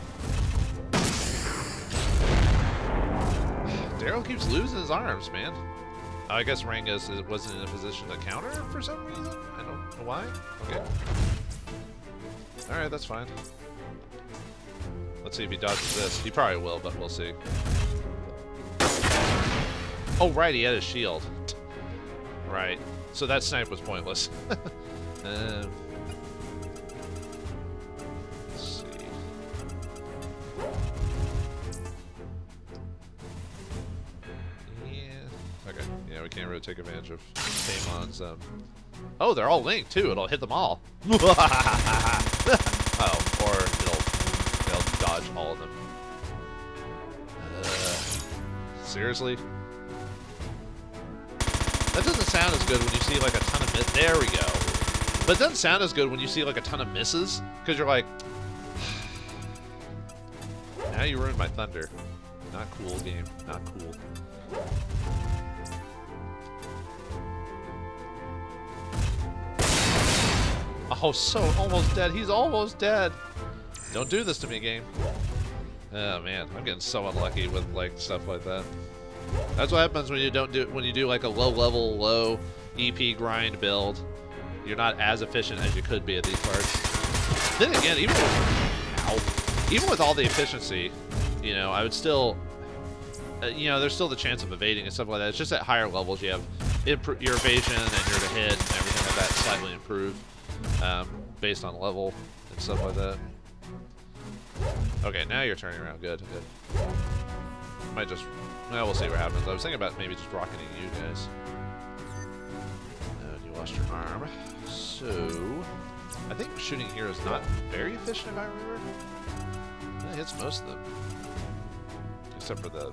Daryl keeps losing his arms, man. Oh, I guess Rengas wasn't in a position to counter for some reason. I don't know why. Okay. Alright, that's fine. Let's see if he dodges this. He probably will, but we'll see. Oh, right, he had his shield. Right. So that snipe was pointless. Let's see. Yeah. Okay. Yeah, we can't really take advantage of Paymon's. Oh, they're all linked, too. It'll hit them all. Oh, or they'll dodge all of them. Seriously? That doesn't sound as good when you see like a ton of there we go. But it doesn't sound as good when you see like a ton of misses, because you're like, now you ruined my thunder. Not cool, game. Not cool. Oh, so almost dead. He's almost dead. Don't do this to me, game. Oh man, I'm getting so unlucky with like stuff like that. That's what happens when you do like a low EP grind build. You're not as efficient as you could be at these parts. Then again, even with all the efficiency, you know, I would still, you know, there's still the chance of evading and stuff like that. It's just at higher levels you have your evasion and your to hit and everything like that slightly improved based on level and stuff like that. Okay, now you're turning around. Good, good. Might just... Well, we'll see what happens. I was thinking about maybe just rocketing you guys. You lost your arm. So... I think shooting here is not very efficient, if I remember. It hits most of them. Except for the...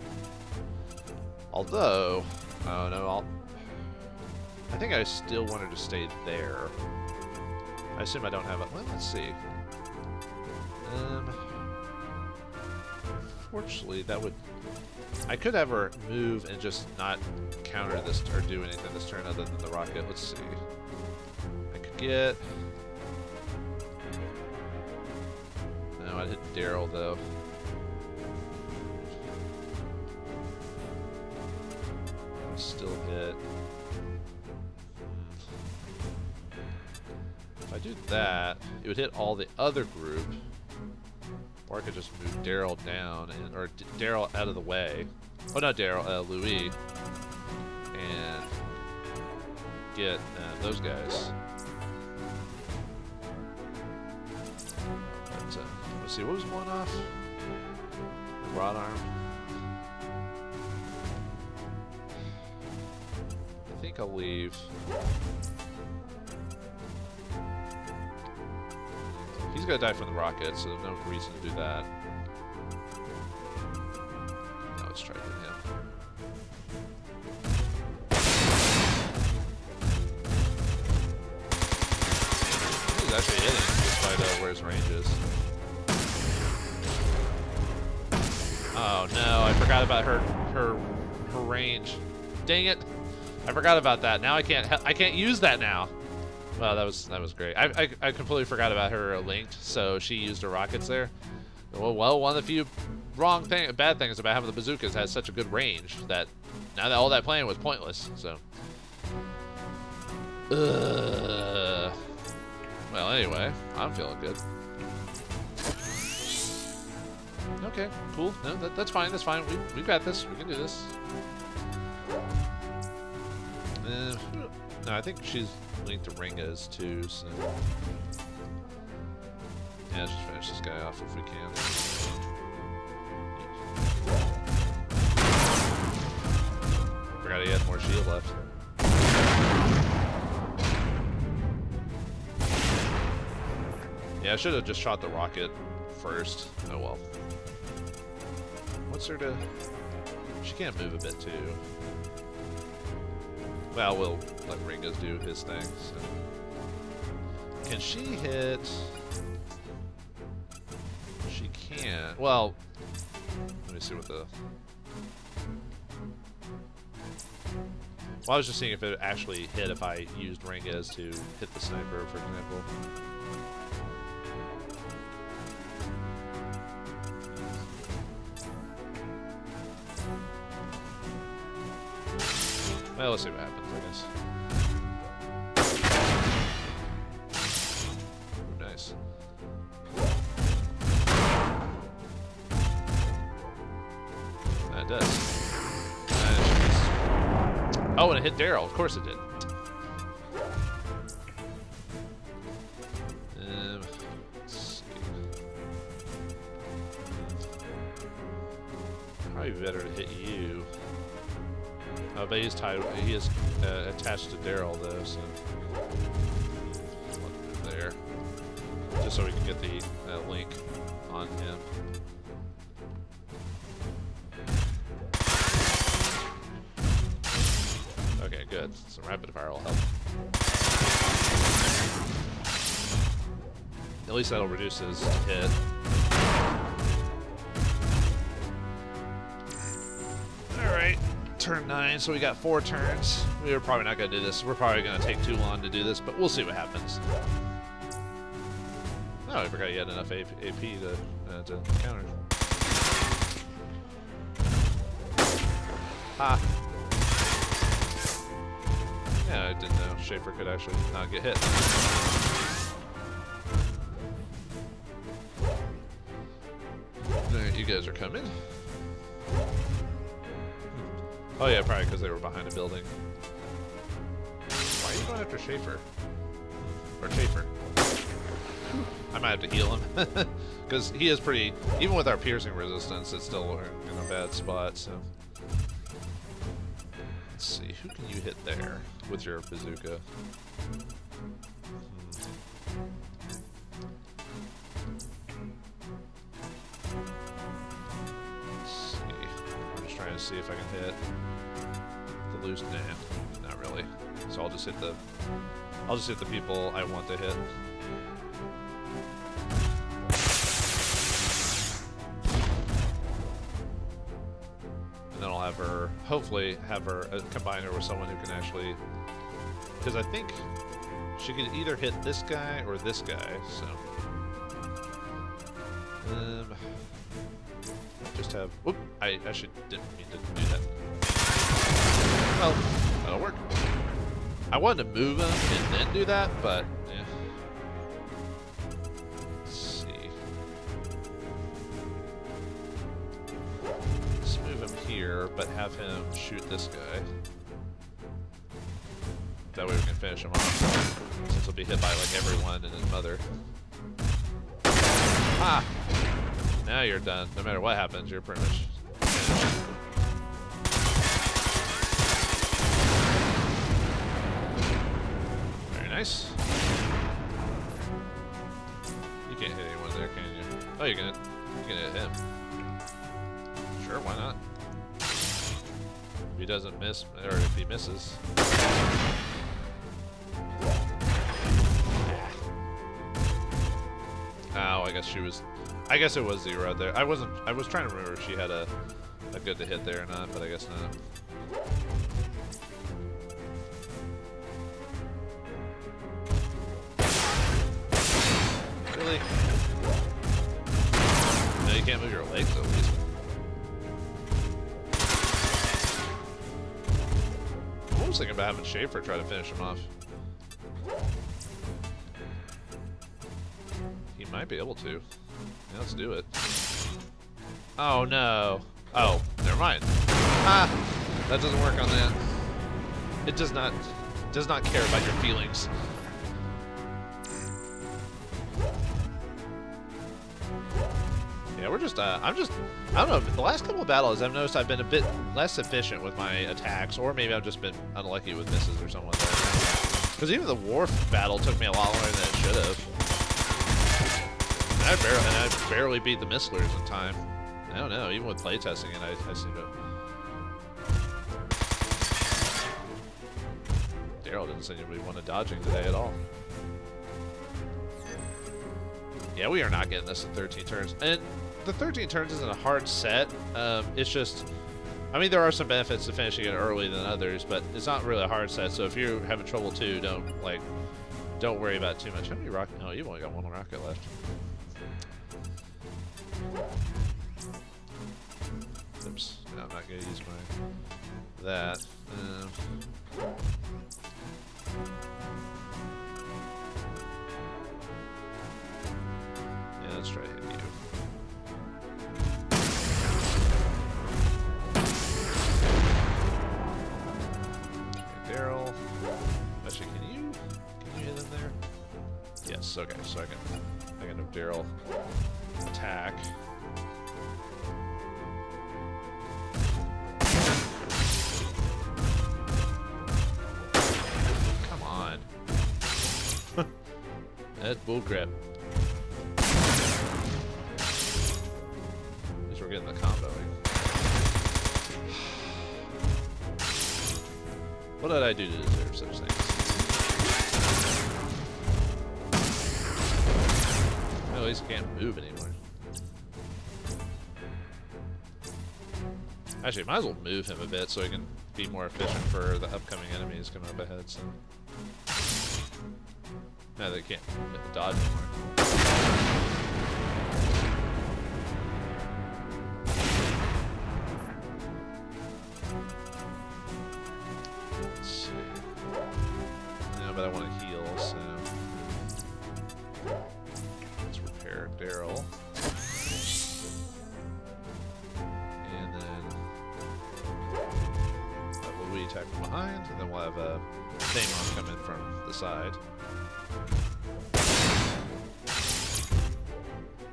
Although... Oh, no, I think I still wanted to stay there. I assume I don't have it. Well, let's see. Fortunately, that would... I could have her move and just not counter this or do anything this turn other than the rocket. Let's see. I could get... No, I'd hit Daryl, though. Still hit. If I do that, it would hit all the other group. Or I could just move Daryl down, and, or Daryl out of the way. Oh, not Daryl, Louis. And get those guys. But, let's see, what was going off? The rod arm. I think I'll leave. He's gonna die from the rocket, so there's no reason to do that. Now let's try to hit him. He's actually hitting, despite where his range is. Oh no, I forgot about her range. Dang it! I forgot about that. Now I can't use that now. Well, that was great. I completely forgot about her linked, so she used her rockets there. Well, one of the few bad things about having the bazookas has such a good range that now that all that playing was pointless. So, well, anyway, I'm feeling good. Okay, cool. No, that's fine. That's fine. We got this. We can do this. No, I think she's linked to Ringas too, so... Yeah, let's just finish this guy off if we can. Forgot he had more shield left. Yeah, I should have just shot the rocket first. Oh well. What's her to... She can't move a bit too. Well, we'll let Ringas do his thing. So. Can she hit? She can't. Well, let me see what the... Well, I was just seeing if it actually hit if I used Ringas to hit the sniper, for example. Well, let's see what happens, I guess. Ooh, nice. That does. Oh, and it hit Daryl. Of course it did. Let's see. Probably better to hit you. Oh, but he's tied. He is attached to Daryl, though, so there, just so we can get the link on him. Okay, good. Some rapid fire will help. At least that'll reduce his hit. All right. Turn 9, so we got 4 turns. We were probably not going to do this. We're probably going to take too long to do this, but we'll see what happens. Oh, I forgot you had enough AP to counter. Ha! Yeah, I didn't know Schaefer could actually not get hit. Alright, you guys are coming. Oh yeah, probably because they were behind a building. Why are you going after Schaefer? Or Schaefer? I might have to heal him. Because he is pretty... Even with our piercing resistance, it's still in a bad spot, so... Let's see, who can you hit there with your bazooka? Trying to see if I can hit the loose. Nah, not really. So I'll just hit the I'll just hit the people I want to hit. And then I'll have her, hopefully, combine her with someone who can actually... Because I think she could either hit this guy or this guy, so... just have... Whoop! I actually didn't mean to do that. Well, that'll work. I wanted to move him and then do that, but yeah. Let's see. Let's move him here, but have him shoot this guy. That way we can finish him off. Since he'll be hit by like everyone and his mother. Ah! Now you're done. No matter what happens, you're pretty much finished. Nice. You can't hit anyone there, can you? Oh, you can hit him. Sure, why not? If he doesn't miss, or if he misses. Oh, I guess she was. I guess it was 0 there. I was trying to remember if she had a good to hit there or not, but I guess not. Really? No, you can't move your legs at least. I'm almost thinking about having Schaefer try to finish him off. He might be able to. Yeah, let's do it. Oh no. Oh, never mind. Ah! That doesn't work on that. It does not care about your feelings. Yeah, we're just, I don't know, the last couple of battles I've noticed I've been a bit less efficient with my attacks, or maybe I've just been unlucky with misses or something like that. Because even the Wharf battle took me a lot longer than it should have. And I barely beat the Misslers in time. I don't know, even with playtesting it, I seem to... Daryl didn't seem to be one of dodging today at all. Yeah, we are not getting this in 13 turns. And the 13 turns isn't a hard set. It's just... I mean, there are some benefits to finishing it early than others, but it's not really a hard set, so if you're having trouble too, don't worry about it too much. How many rockets? Oh, you've only got 1 rocket left. Oops. No, I'm not going to use that. Yeah, let's try hitting you. Okay, Daryl. Actually, can you hit him there? Yes, okay, so I can have Daryl attack. Come on. That's bullcrap. At least we're getting the comboing. What did I do to deserve such things? Well, at least I can't move anymore. Actually, might as well move him a bit so he can be more efficient for the upcoming enemies coming up ahead. So. No, they can't dodge anymore. Let's see. No, but I want to heal, so let's repair Daryl. And then have Louis attack from behind, and then we'll have a Thamon come in from the side.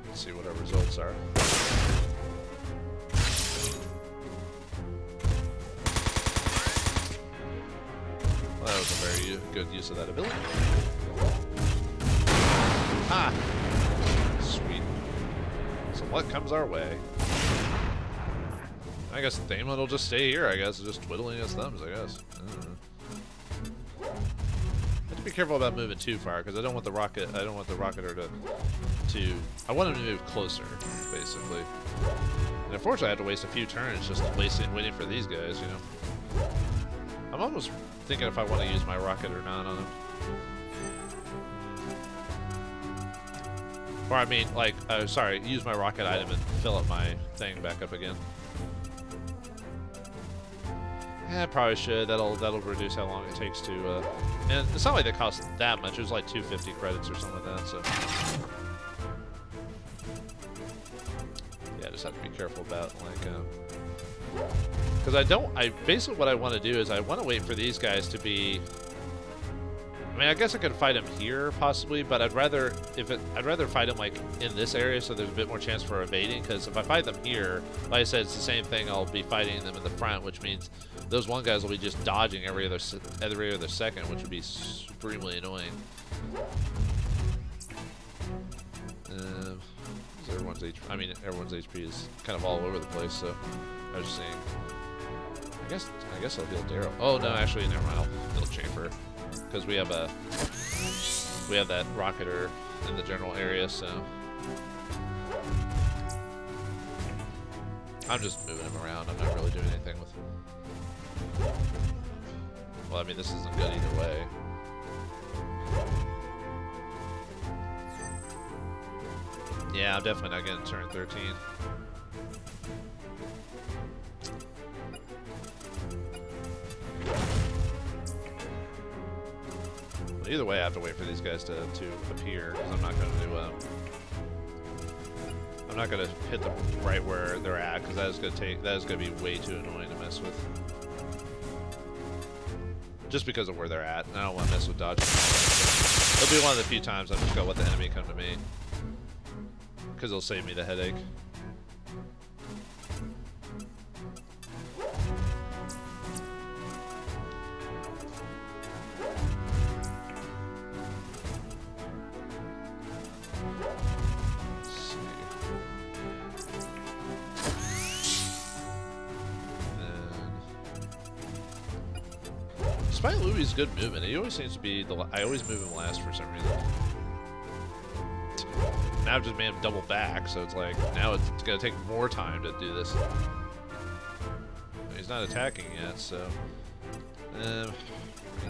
Let's see what our results are. Well, that was a very good use of that ability. Ah! Sweet. So what comes our way? I guess Thamon will just stay here, I guess, just twiddling his thumbs, I guess. I don't know. be careful about moving too far because I don't want the rocket. I don't want the rocketer to. I want him to move closer, basically. And unfortunately, I had to waste a few turns just waiting for these guys. You know. I'm almost thinking if I want to use my rocket or not on him. Or I mean, like, sorry, use my rocket item and fill up my thing back up again. Yeah, probably should. That'll reduce how long it takes to. And it's not like they cost that much. It was like 250 credits or something like that. So yeah, just have to be careful about like, because I basically what I want to do is I want to wait for these guys to be. I mean, I guess I could fight him here possibly, but I'd rather fight him like in this area so there's a bit more chance for evading. Because if I fight them here, like I said, it's the same thing. I'll be fighting them in the front, which means those one guys will be just dodging every other second, which would be supremely annoying. Everyone's HP is kind of all over the place. So I was just saying. I guess I'll heal Daryl. Oh no, actually, never mind. I'll heal Chamber. Because we have that rocketer in the general area, so I'm just moving him around. I'm not really doing anything with him. Well, I mean, this isn't good either way. Yeah, I'm definitely not getting turn 13. Either way, I have to wait for these guys to appear because I'm not going to hit them right where they're at because that is going to be way too annoying to mess with. Just because of where they're at, and I don't want to mess with dodging. It'll be one of the few times I'm just going to let the enemy come to me because it'll save me the headache. Despite Louis' good movement, he always seems to be I always move him last for some reason. Now I've just made him double back, so it's like now it's gonna take more time to do this. He's not attacking yet, so I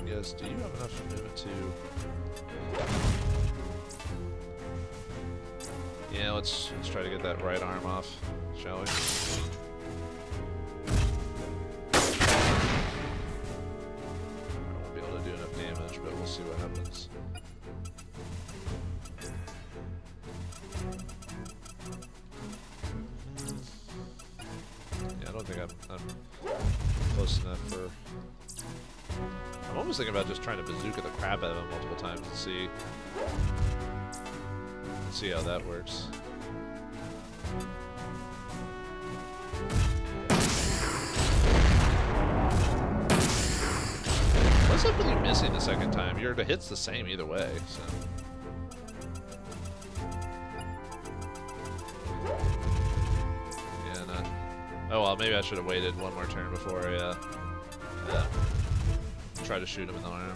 guess do you have enough movement to? Yeah, let's try to get that right arm off, shall we? But we'll see what happens. Yeah, I don't think I'm close enough for. I'm almost thinking about just trying to bazooka the crap out of him multiple times and see how that works. What's up with you missing the second time? Your hit's the same either way, so. Yeah, not. Oh well, maybe I should have waited one more turn before I try to shoot him in the arm.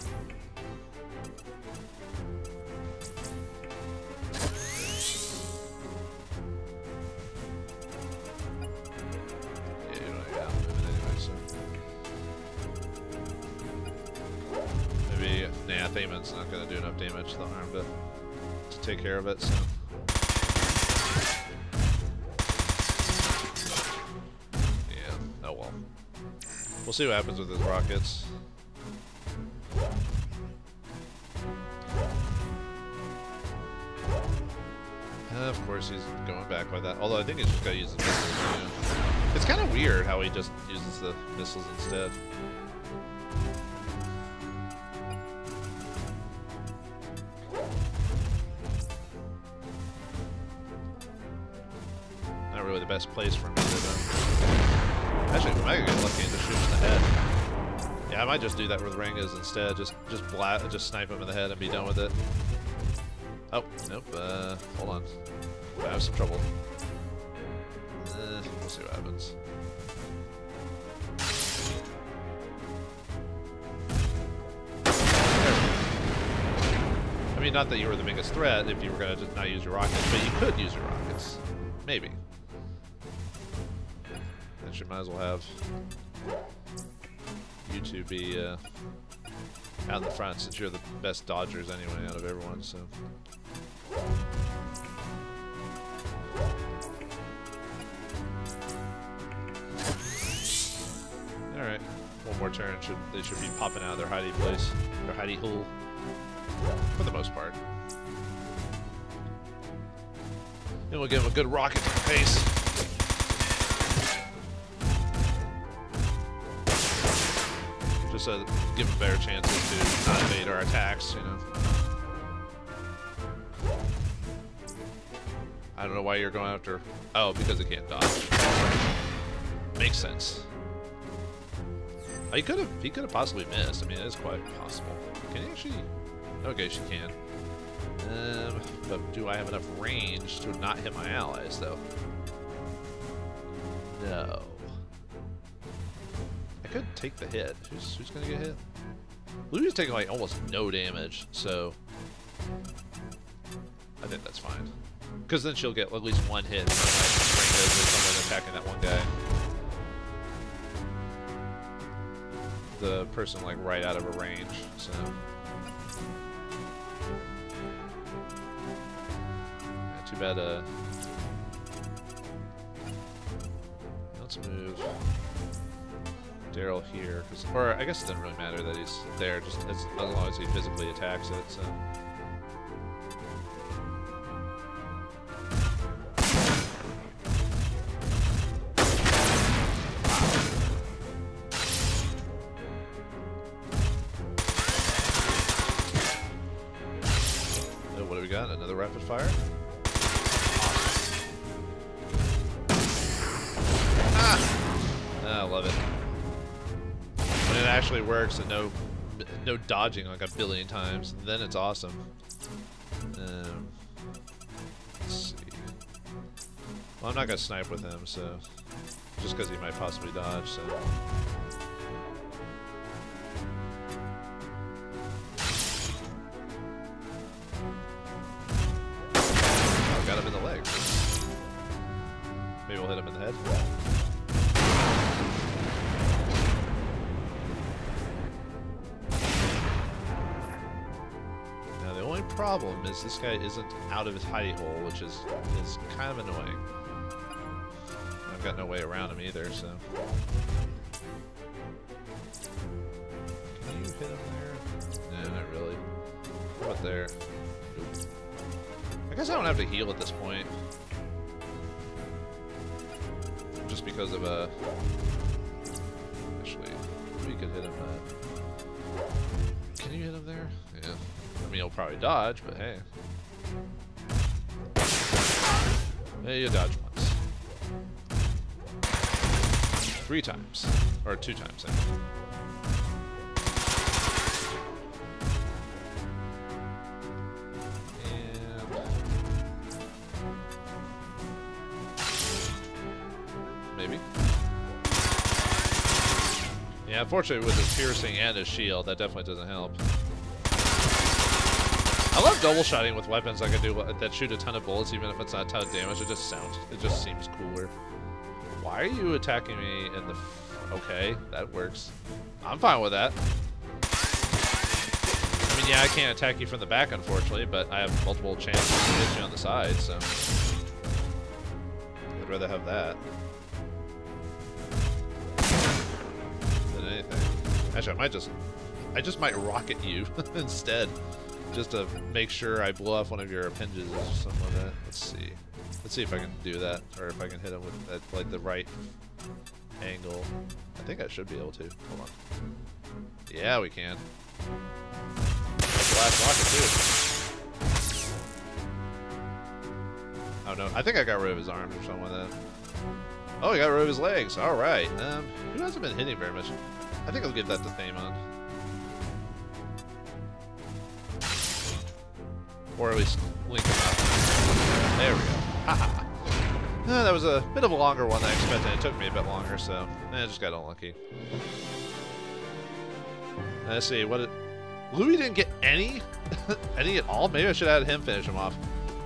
Thamon's not going to do enough damage to the arm to take care of it, so. Yeah, oh well. We'll see what happens with his rockets. Of course he's going back by that, although I think he's just got to use the missiles. You know. It's kind of weird how he just uses the missiles instead. Really the best place for me to actually I might get lucky and just shoot him in the head. Yeah, I might just do that where the ring is instead. Just snipe him in the head and be done with it. Oh, nope, hold on. I have some trouble. We'll see what happens. mean, not that you were the biggest threat if you were going to just not use your rockets, but you could use your rockets. Maybe. Then you might as well have you two be out in the front, since you're the best dodgers anyway out of everyone, so. Alright, one more turn, they should be popping out of their hidey place, their hidey hole, for the most part. Then we'll give them a good rocket to the face. Just to give them better chances to not evade our attacks, you know. I don't know why you're going after... Oh, because it can't dodge. Makes sense. Oh, he could have possibly missed. I mean, it is quite possible. Can he actually? Okay, she can. But do I have enough range to not hit my allies, though? No. I could take the hit. Who's gonna get hit? Luigi's taking like almost no damage, so I think that's fine. Because then she'll get at least one hit from like Rangers or someone attacking that one guy. The person like right out of a range, so yeah, too bad. Let's move Daryl here, or I guess it doesn't really matter that he's there, just as long as he physically attacks it. So. Another rapid fire. Ah! I love it. When it actually works and no dodging like a billion times, then it's awesome. Let's see. Well, I'm not gonna snipe with him, so just because he might possibly dodge. So. Got him in the legs. Maybe we'll hit him in the head. Now the only problem is this guy isn't out of his hidey hole, which is kind of annoying. I've got no way around him either, so. Can you hit him there? No, not really. How about there? Nope. I guess I don't have to heal at this point. Just because of actually, we could hit him Can you hit him there? Yeah. I mean, he'll probably dodge, but hey. Hey, you dodge once. 3 times. Or 2 times, I think. Yeah, unfortunately with his piercing and his shield, that definitely doesn't help. I love double shotting with weapons I can do that shoot a ton of bullets even if it's not a ton of damage. It just seems cooler. Why are you attacking me in the... Okay, that works. I'm fine with that. I mean, yeah, I can't attack you from the back, unfortunately, but I have multiple chances to hit you on the side, so... I'd rather have that. Actually, I just might rocket you instead, just to make sure I blow off one of your appendages or something like that. Let's see if I can do that, or if I can hit him with like the right angle. I think I should be able to. Hold on. Yeah, we can. That's the last rocket too. Oh no, I think I got rid of his arms or something like that. Oh, he got rid of his legs. All right. Who hasn't been hitting very much? I think I'll give that to Thamon. Or at least link him up. There we go. Haha. That was a bit of a longer one than I expected. It took me a bit longer, so I just got unlucky. Let's see, what Louis didn't get any, any at all. Maybe I should have had him finish him off.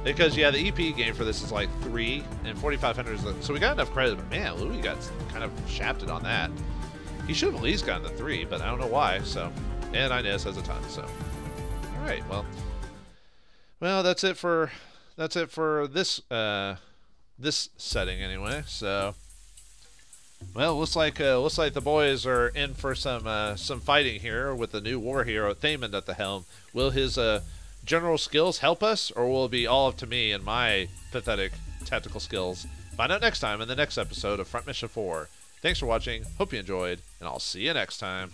Because, yeah, the EP game for this is like 3, and 4,500 is the... So we got enough credit, but man, Louis got kind of shafted on that. He should have at least gotten the 3, but I don't know why, so... And Inez has a ton, so... Alright, well... Well, that's it for this, this setting, anyway, so... Well, looks like the boys are in for some fighting here with the new war hero, Thamond, at the helm. Will his, general skills help us, or will it be all up to me and my pathetic tactical skills? Find out next time in the next episode of Front Mission 4. Thanks for watching, hope you enjoyed, and I'll see you next time.